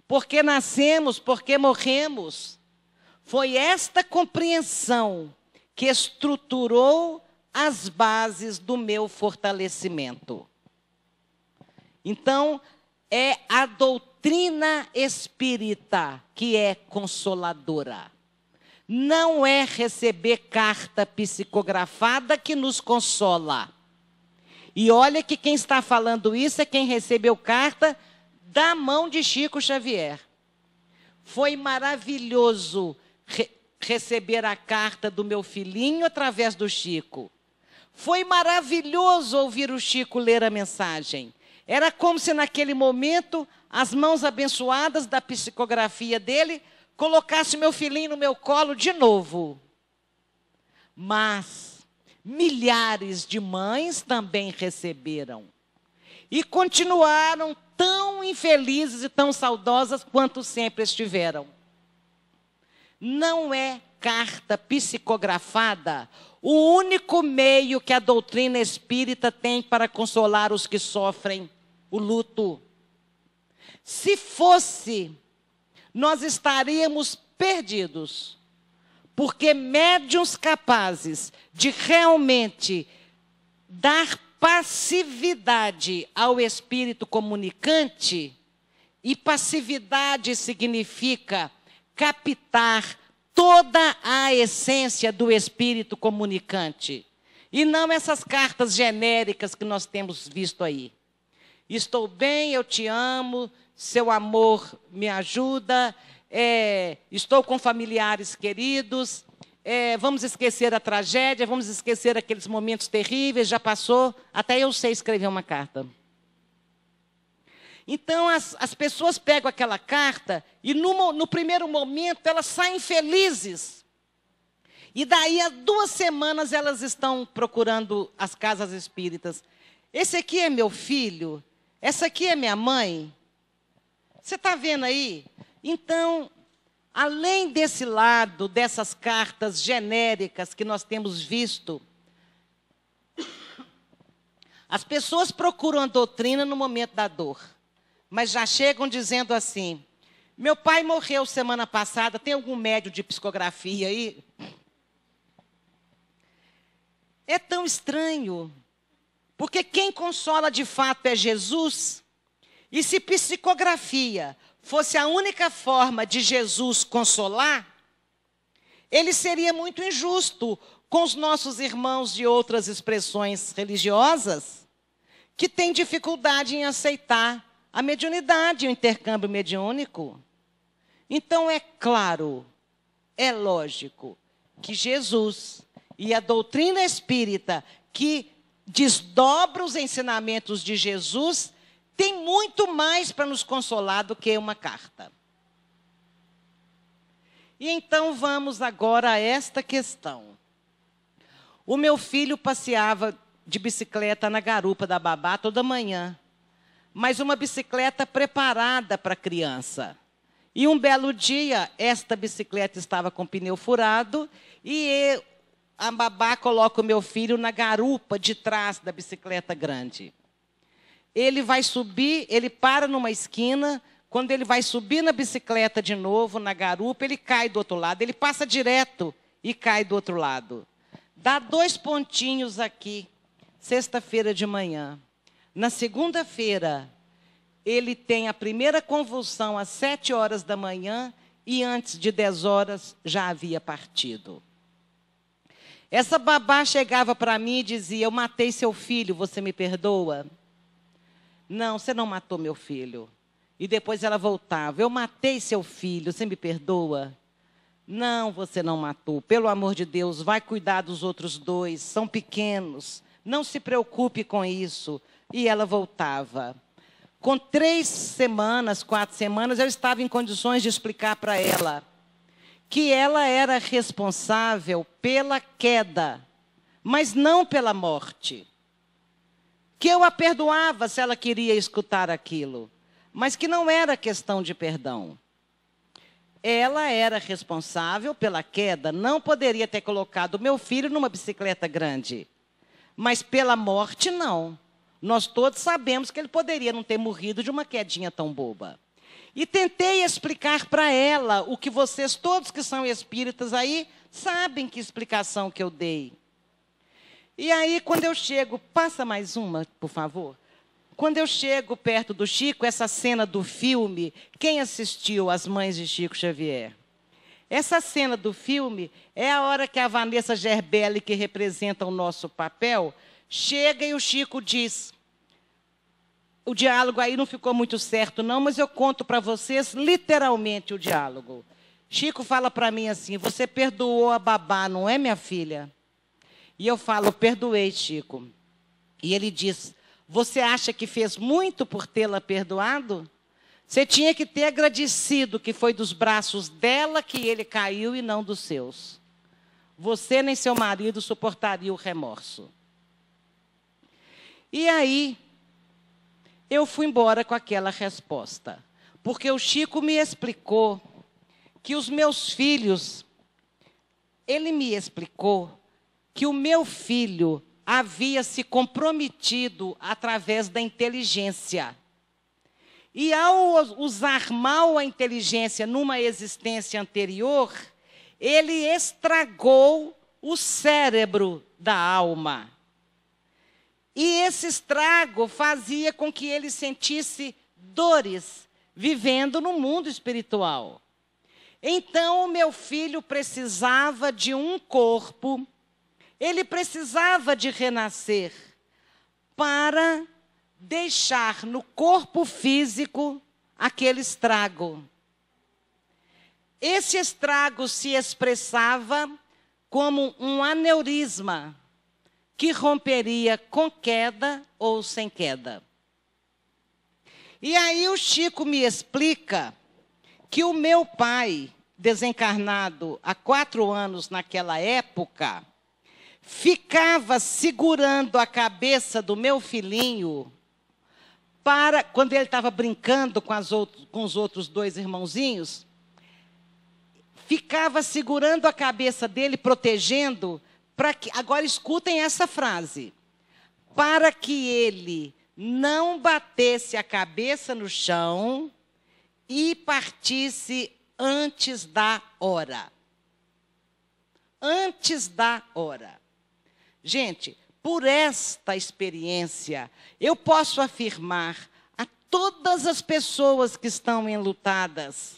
Por que nascemos? Por que morremos? Foi esta compreensão que estruturou as bases do meu fortalecimento. Então, é a doutrina espírita que é consoladora. Não é receber carta psicografada que nos consola. E olha que quem está falando isso é quem recebeu carta da mão de Chico Xavier. Foi maravilhoso receber a carta do meu filhinho através do Chico. Foi maravilhoso ouvir o Chico ler a mensagem. Era como se naquele momento as mãos abençoadas da psicografia dele colocasse meu filhinho no meu colo de novo. Mas milhares de mães também receberam. E continuaram tão infelizes e tão saudosas quanto sempre estiveram. Não é carta psicografada o único meio que a doutrina espírita tem para consolar os que sofrem o luto. Se fosse, nós estaríamos perdidos. Porque médiuns capazes de realmente dar passividade ao espírito comunicante, e passividade significa captar toda a essência do espírito comunicante. E não essas cartas genéricas que nós temos visto aí. Estou bem, eu te amo, seu amor me ajuda, estou com familiares queridos, vamos esquecer a tragédia, vamos esquecer aqueles momentos terríveis, já passou, até eu sei escrever uma carta. Então, as pessoas pegam aquela carta e, no primeiro momento, elas saem felizes. E daí, a 2 semanas, elas estão procurando as casas espíritas. Esse aqui é meu filho? Essa aqui é minha mãe? Você está vendo aí? Então, além desse lado, dessas cartas genéricas que nós temos visto, as pessoas procuram a doutrina no momento da dor. Mas já chegam dizendo assim, meu pai morreu semana passada, tem algum médium de psicografia aí? É tão estranho, porque quem consola de fato é Jesus, e se psicografia fosse a única forma de Jesus consolar, ele seria muito injusto com os nossos irmãos de outras expressões religiosas, que têm dificuldade em aceitar a mediunidade e o intercâmbio mediúnico. Então, é claro, é lógico, que Jesus e a doutrina espírita, que desdobra os ensinamentos de Jesus, tem muito mais para nos consolar do que uma carta. E então, vamos agora a esta questão. O meu filho passeava de bicicleta na garupa da babá toda manhã, mas uma bicicleta preparada para a criança. E um belo dia, esta bicicleta estava com o pneu furado e a babá coloca o meu filho na garupa de trás da bicicleta grande. Ele vai subir, ele para numa esquina, quando ele vai subir na bicicleta de novo, na garupa, ele cai do outro lado. Ele passa direto e cai do outro lado. Dá 2 pontinhos aqui, sexta-feira de manhã. Na segunda-feira, ele tem a primeira convulsão às 7 horas da manhã e antes de 10 horas já havia partido. Essa babá chegava para mim e dizia, eu matei seu filho, você me perdoa? Não, você não matou meu filho. E depois ela voltava, eu matei seu filho, você me perdoa? Não, você não matou. Pelo amor de Deus, vai cuidar dos outros 2, são pequenos. Não se preocupe com isso. E ela voltava. Com 3 semanas, 4 semanas, eu estava em condições de explicar para ela que ela era responsável pela queda, mas não pela morte. Que eu a perdoava se ela queria escutar aquilo, mas que não era questão de perdão. Ela era responsável pela queda, não poderia ter colocado meu filho numa bicicleta grande, mas pela morte, não. Nós todos sabemos que ele poderia não ter morrido de uma quedinha tão boba. E tentei explicar para ela o que vocês, todos que são espíritas aí, sabem que explicação que eu dei. E aí, quando eu chego, passa mais uma, por favor. Quando eu chego perto do Chico, essa cena do filme, quem assistiu As Mães de Chico Xavier? Essa cena do filme é a hora que a Vanessa Gerbelli, que representa o nosso papel, chega e o Chico diz... O diálogo aí não ficou muito certo, não, mas eu conto para vocês literalmente o diálogo. Chico fala para mim assim, você perdoou a babá, não é, minha filha? E eu falo, perdoei, Chico. E ele diz, você acha que fez muito por tê-la perdoado? Você tinha que ter agradecido que foi dos braços dela que ele caiu e não dos seus. Você nem seu marido suportaria o remorso. E aí... eu fui embora com aquela resposta, porque o Chico me explicou que os meus filhos, ele me explicou que o meu filho havia se comprometido através da inteligência. E ao usar mal a inteligência numa existência anterior, ele estragou o cérebro da alma. E esse estrago fazia com que ele sentisse dores, vivendo no mundo espiritual. Então, o meu filho precisava de um corpo, ele precisava de renascer, para deixar no corpo físico aquele estrago. Esse estrago se expressava como um aneurisma, que romperia com queda ou sem queda. E aí o Chico me explica que o meu pai, desencarnado há 4 anos naquela época, ficava segurando a cabeça do meu filhinho para, quando ele estava brincando com os outros 2 irmãozinhos, ficava segurando a cabeça dele, protegendo, para que, agora escutem essa frase, para que ele não batesse a cabeça no chão e partisse antes da hora. Antes da hora. Gente, por esta experiência, eu posso afirmar a todas as pessoas que estão enlutadas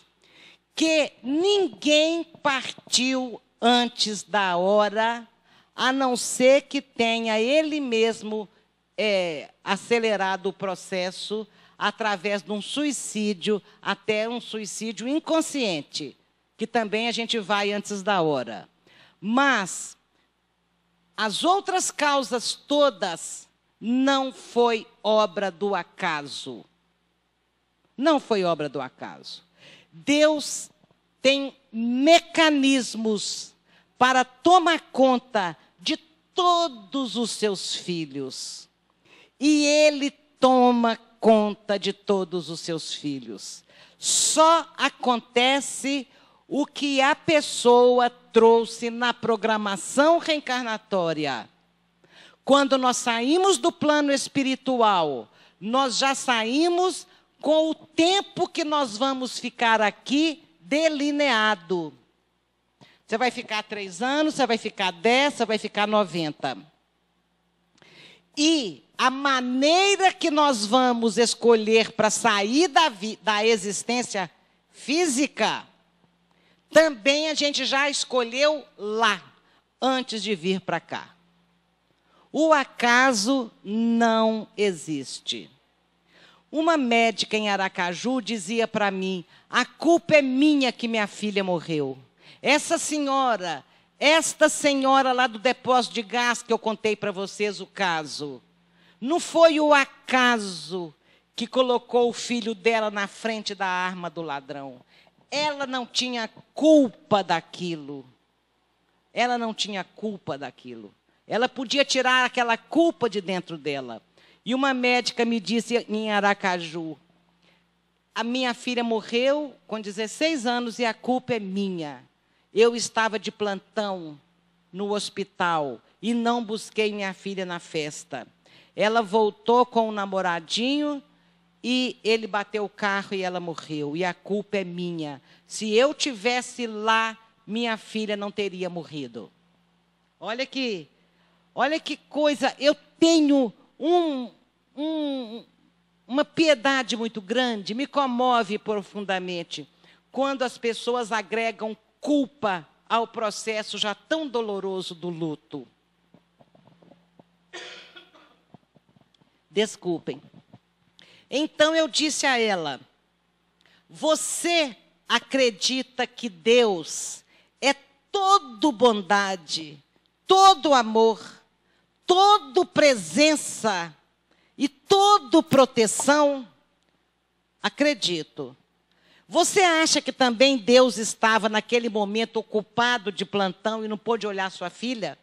que ninguém partiu antes da hora, a não ser que tenha ele mesmo acelerado o processo através de um suicídio, até um suicídio inconsciente, que também a gente vai antes da hora. Mas as outras causas todas não foi obra do acaso. Não foi obra do acaso. Deus tem mecanismos para tomar conta de todos os seus filhos. E Ele toma conta de todos os seus filhos. Só acontece o que a pessoa trouxe na programação reencarnatória. Quando nós saímos do plano espiritual, nós já saímos com o tempo que nós vamos ficar aqui delineado. Você vai ficar 3 anos, você vai ficar 10, você vai ficar 90. E a maneira que nós vamos escolher para sair da existência física, também a gente já escolheu lá, antes de vir para cá. O acaso não existe. Uma médica em Aracaju dizia para mim, a culpa é minha que minha filha morreu. Esta senhora lá do depósito de gás que eu contei para vocês o caso, não foi o acaso que colocou o filho dela na frente da arma do ladrão. Ela não tinha culpa daquilo. Ela não tinha culpa daquilo. Ela podia tirar aquela culpa de dentro dela. E uma médica me disse em Aracaju, a minha filha morreu com 16 anos e a culpa é minha. Eu estava de plantão no hospital e não busquei minha filha na festa. Ela voltou com o namoradinho e ele bateu o carro e ela morreu. E a culpa é minha. Se eu tivesse lá, minha filha não teria morrido. Olha que coisa. Eu tenho uma piedade muito grande, me comove profundamente quando as pessoas agregam culpa ao processo já tão doloroso do luto. Desculpem. Então eu disse a ela: você acredita que Deus é todo bondade, todo amor, todo presença e todo proteção? Acredito. Você acha que também Deus estava naquele momento ocupado de plantão e não pôde olhar sua filha?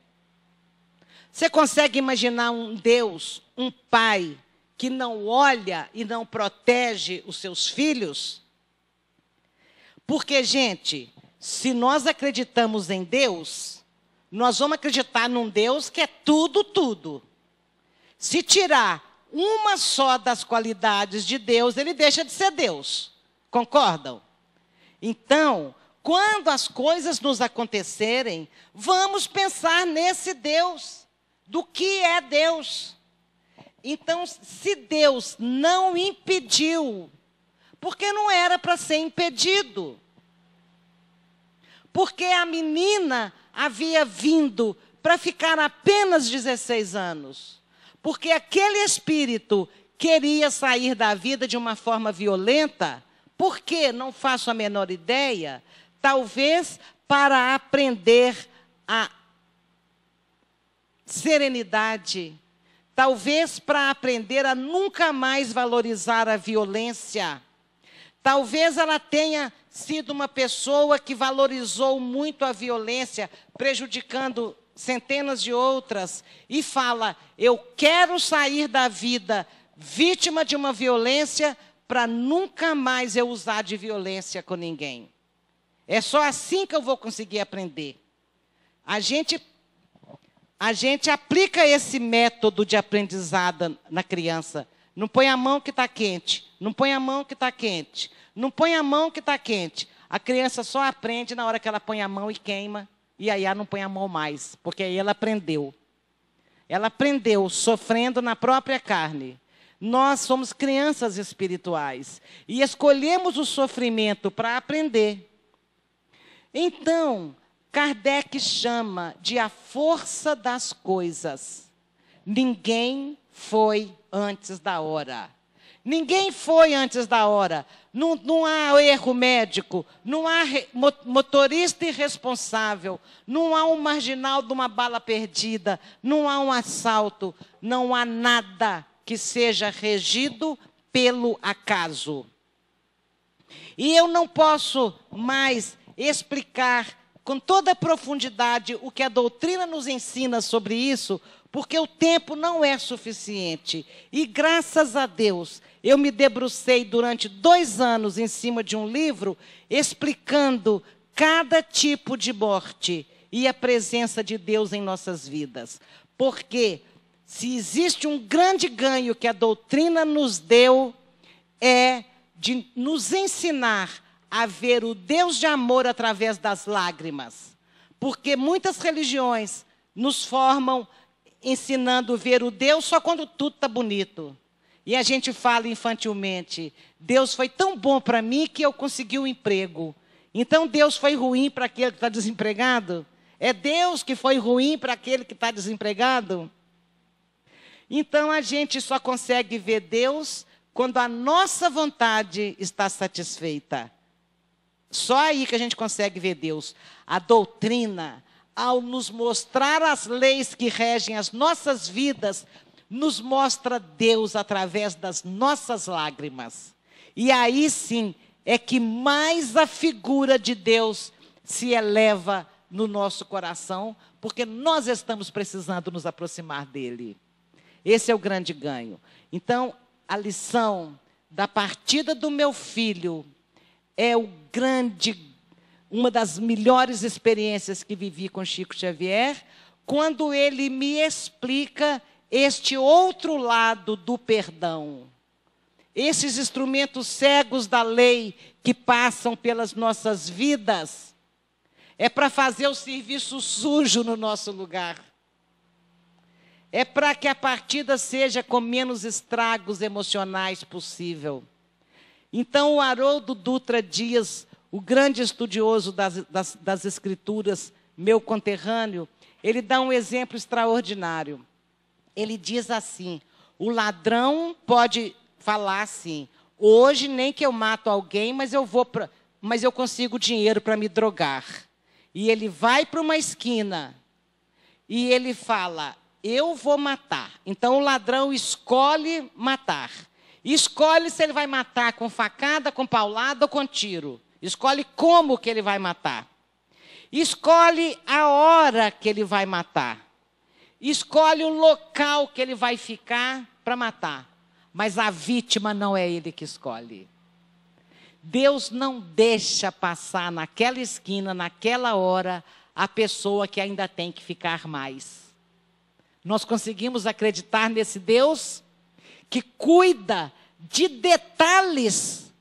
Você consegue imaginar um Deus, um pai, que não olha e não protege os seus filhos? Porque, gente, se nós acreditamos em Deus, nós vamos acreditar num Deus que é tudo, tudo. Se tirar uma só das qualidades de Deus, ele deixa de ser Deus. Concordam? Então, quando as coisas nos acontecerem, vamos pensar nesse Deus, do que é Deus. Então, se Deus não impediu, porque não era para ser impedido. Porque a menina havia vindo para ficar apenas 16 anos. Porque aquele espírito queria sair da vida de uma forma violenta. Por quê? Não faço a menor ideia. Talvez para aprender a serenidade. Talvez para aprender a nunca mais valorizar a violência. Talvez ela tenha sido uma pessoa que valorizou muito a violência, prejudicando centenas de outras, e fala: eu quero sair da vida vítima de uma violência para nunca mais eu usar de violência com ninguém. É só assim que eu vou conseguir aprender. A gente aplica esse método de aprendizado na criança. Não põe a mão que está quente. Não põe a mão que está quente. Não põe a mão que está quente. A criança só aprende na hora que ela põe a mão e queima. E aí ela não põe a mão mais. Porque aí ela aprendeu. Ela aprendeu sofrendo na própria carne. Nós somos crianças espirituais. E escolhemos o sofrimento para aprender. Então, Kardec chama de a força das coisas. Ninguém foi antes da hora. Ninguém foi antes da hora. Não há erro médico, não há motorista irresponsável, não há um marginal de uma bala perdida, não há um assalto, não há nada que seja regido pelo acaso. E eu não posso mais explicar com toda a profundidade o que a doutrina nos ensina sobre isso, porque o tempo não é suficiente. E, graças a Deus, eu me debrucei durante 2 anos em cima de um livro explicando cada tipo de morte e a presença de Deus em nossas vidas. Porque, se existe um grande ganho que a doutrina nos deu, é de nos ensinar a ver o Deus de amor através das lágrimas. Porque muitas religiões nos formam ensinando a ver o Deus só quando tudo está bonito. E a gente fala infantilmente: Deus foi tão bom para mim que eu consegui um emprego. Então Deus foi ruim para aquele que está desempregado? É Deus que foi ruim para aquele que está desempregado? Então a gente só consegue ver Deus quando a nossa vontade está satisfeita. Só aí que a gente consegue ver Deus. A doutrina, ao nos mostrar as leis que regem as nossas vidas, nos mostra Deus através das nossas lágrimas. E aí sim é que mais a figura de Deus se eleva no nosso coração, porque nós estamos precisando nos aproximar dele. Esse é o grande ganho. Então, a lição da partida do meu filho é uma das melhores experiências que vivi com Chico Xavier, quando ele me explica este outro lado do perdão. Esses instrumentos cegos da lei que passam pelas nossas vidas, é para fazer o serviço sujo no nosso lugar. é para que a partida seja com menos estragos emocionais possível. Então, o Haroldo Dutra Dias, o grande estudioso das Escrituras, meu conterrâneo, ele dá um exemplo extraordinário. Ele diz assim: o ladrão pode falar assim: hoje nem que eu mato alguém, mas eu consigo dinheiro para me drogar. E ele vai para uma esquina e ele fala: eu vou matar. Então o ladrão escolhe matar. Escolhe se ele vai matar com facada, com paulada ou com tiro. Escolhe como que ele vai matar. Escolhe a hora que ele vai matar. Escolhe o local que ele vai ficar para matar. Mas a vítima não é ele que escolhe. Deus não deixa passar naquela esquina, naquela hora, a pessoa que ainda tem que ficar mais. Nós conseguimos acreditar nesse Deus que cuida de detalhes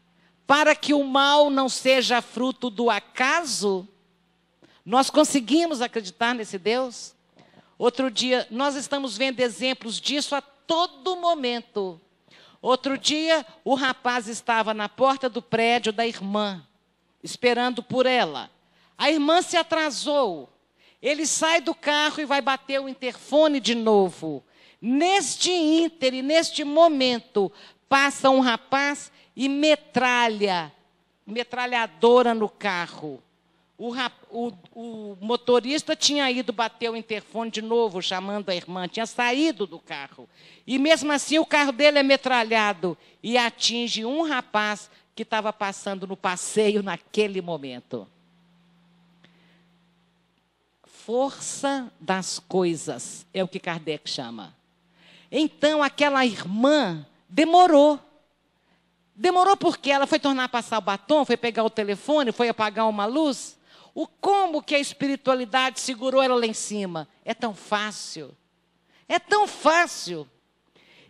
para que o mal não seja fruto do acaso? Nós conseguimos acreditar nesse Deus? Outro dia, nós estamos vendo exemplos disso a todo momento. Outro dia, o rapaz estava na porta do prédio da irmã, esperando por ela. A irmã se atrasou. Ele sai do carro e vai bater o interfone de novo. Neste íntere, neste momento, passa um rapaz e metralhadora no carro. O motorista tinha ido bater o interfone de novo, chamando a irmã, tinha saído do carro. E mesmo assim o carro dele é metralhado e atinge um rapaz que estava passando no passeio naquele momento. Força das coisas, é o que Kardec chama. Então aquela irmã demorou. Demorou porque ela foi tornar a passar o batom, foi pegar o telefone, foi apagar uma luz. Como que a espiritualidade segurou ela lá em cima? É tão fácil. É tão fácil.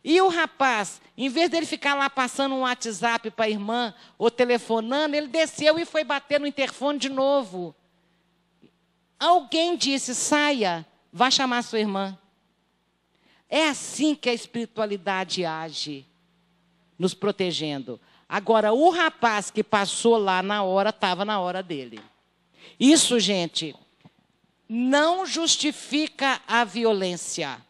E o rapaz, em vez dele ficar lá passando um WhatsApp para a irmã, ou telefonando, ele desceu e foi bater no interfone de novo. Alguém disse: saia, vá chamar sua irmã. É assim que a espiritualidade age, nos protegendo. Agora, o rapaz que passou lá na hora, estava na hora dele. Isso, gente, não justifica a violência.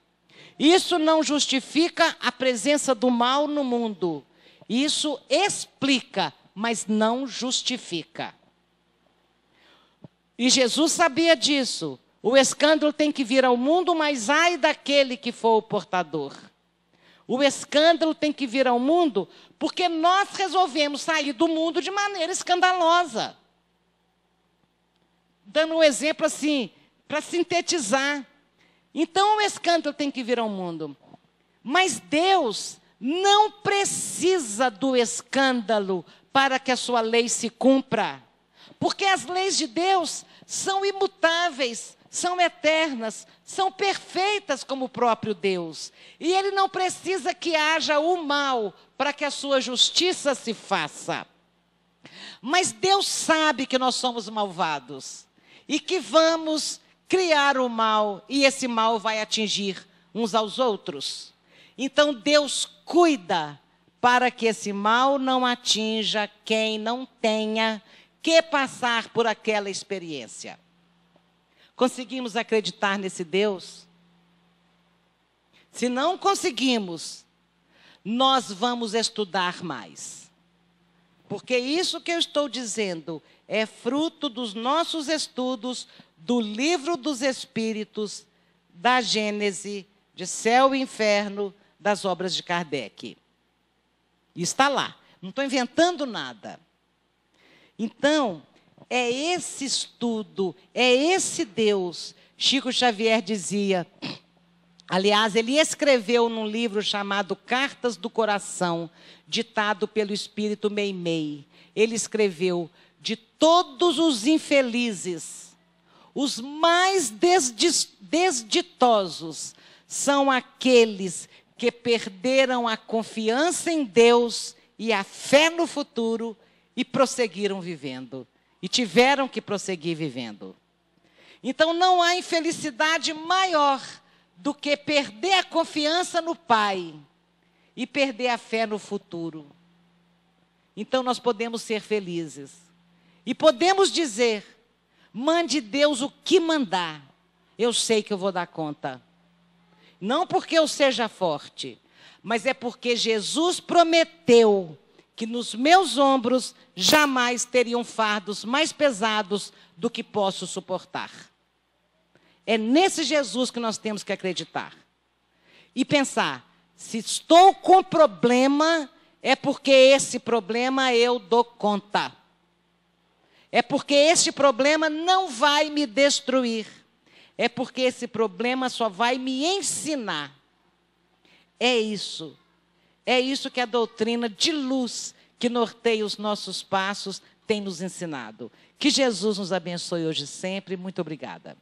Isso não justifica a presença do mal no mundo. Isso explica, mas não justifica. E Jesus sabia disso. O escândalo tem que vir ao mundo, mas ai daquele que for o portador. O escândalo tem que vir ao mundo porque nós resolvemos sair do mundo de maneira escandalosa. Dando um exemplo assim, para sintetizar. Então o escândalo tem que vir ao mundo. Mas Deus não precisa do escândalo para que a sua lei se cumpra. Porque as leis de Deus são imutáveis, são eternas, são perfeitas como o próprio Deus. E Ele não precisa que haja o mal para que a sua justiça se faça. Mas Deus sabe que nós somos malvados e que vamos criar o mal e esse mal vai atingir uns aos outros. Então Deus cuida para que esse mal não atinja quem não tenha que passar por aquela experiência. Conseguimos acreditar nesse Deus? Se não conseguimos, nós vamos estudar mais. Porque isso que eu estou dizendo é fruto dos nossos estudos do Livro dos Espíritos, da Gênese, de Céu e Inferno, das obras de Kardec. E está lá. Não estou inventando nada. Então, é esse estudo, é esse Deus. Chico Xavier dizia, aliás, ele escreveu num livro chamado Cartas do Coração, ditado pelo Espírito Meimei. Ele escreveu: de todos os infelizes, os mais desditosos são aqueles que perderam a confiança em Deus e a fé no futuro e prosseguiram vivendo. E tiveram que prosseguir vivendo. Então não há infelicidade maior do que perder a confiança no Pai e perder a fé no futuro. Então nós podemos ser felizes. E podemos dizer: mande Deus o que mandar, eu sei que eu vou dar conta. Não porque eu seja forte, mas é porque Jesus prometeu que nos meus ombros jamais teriam fardos mais pesados do que posso suportar. É nesse Jesus que nós temos que acreditar. E pensar, se estou com problema, é porque esse problema eu dou conta. É porque este problema não vai me destruir. É porque esse problema só vai me ensinar. É isso que a doutrina de luz que norteia os nossos passos tem nos ensinado. Que Jesus nos abençoe hoje e sempre. Muito obrigada.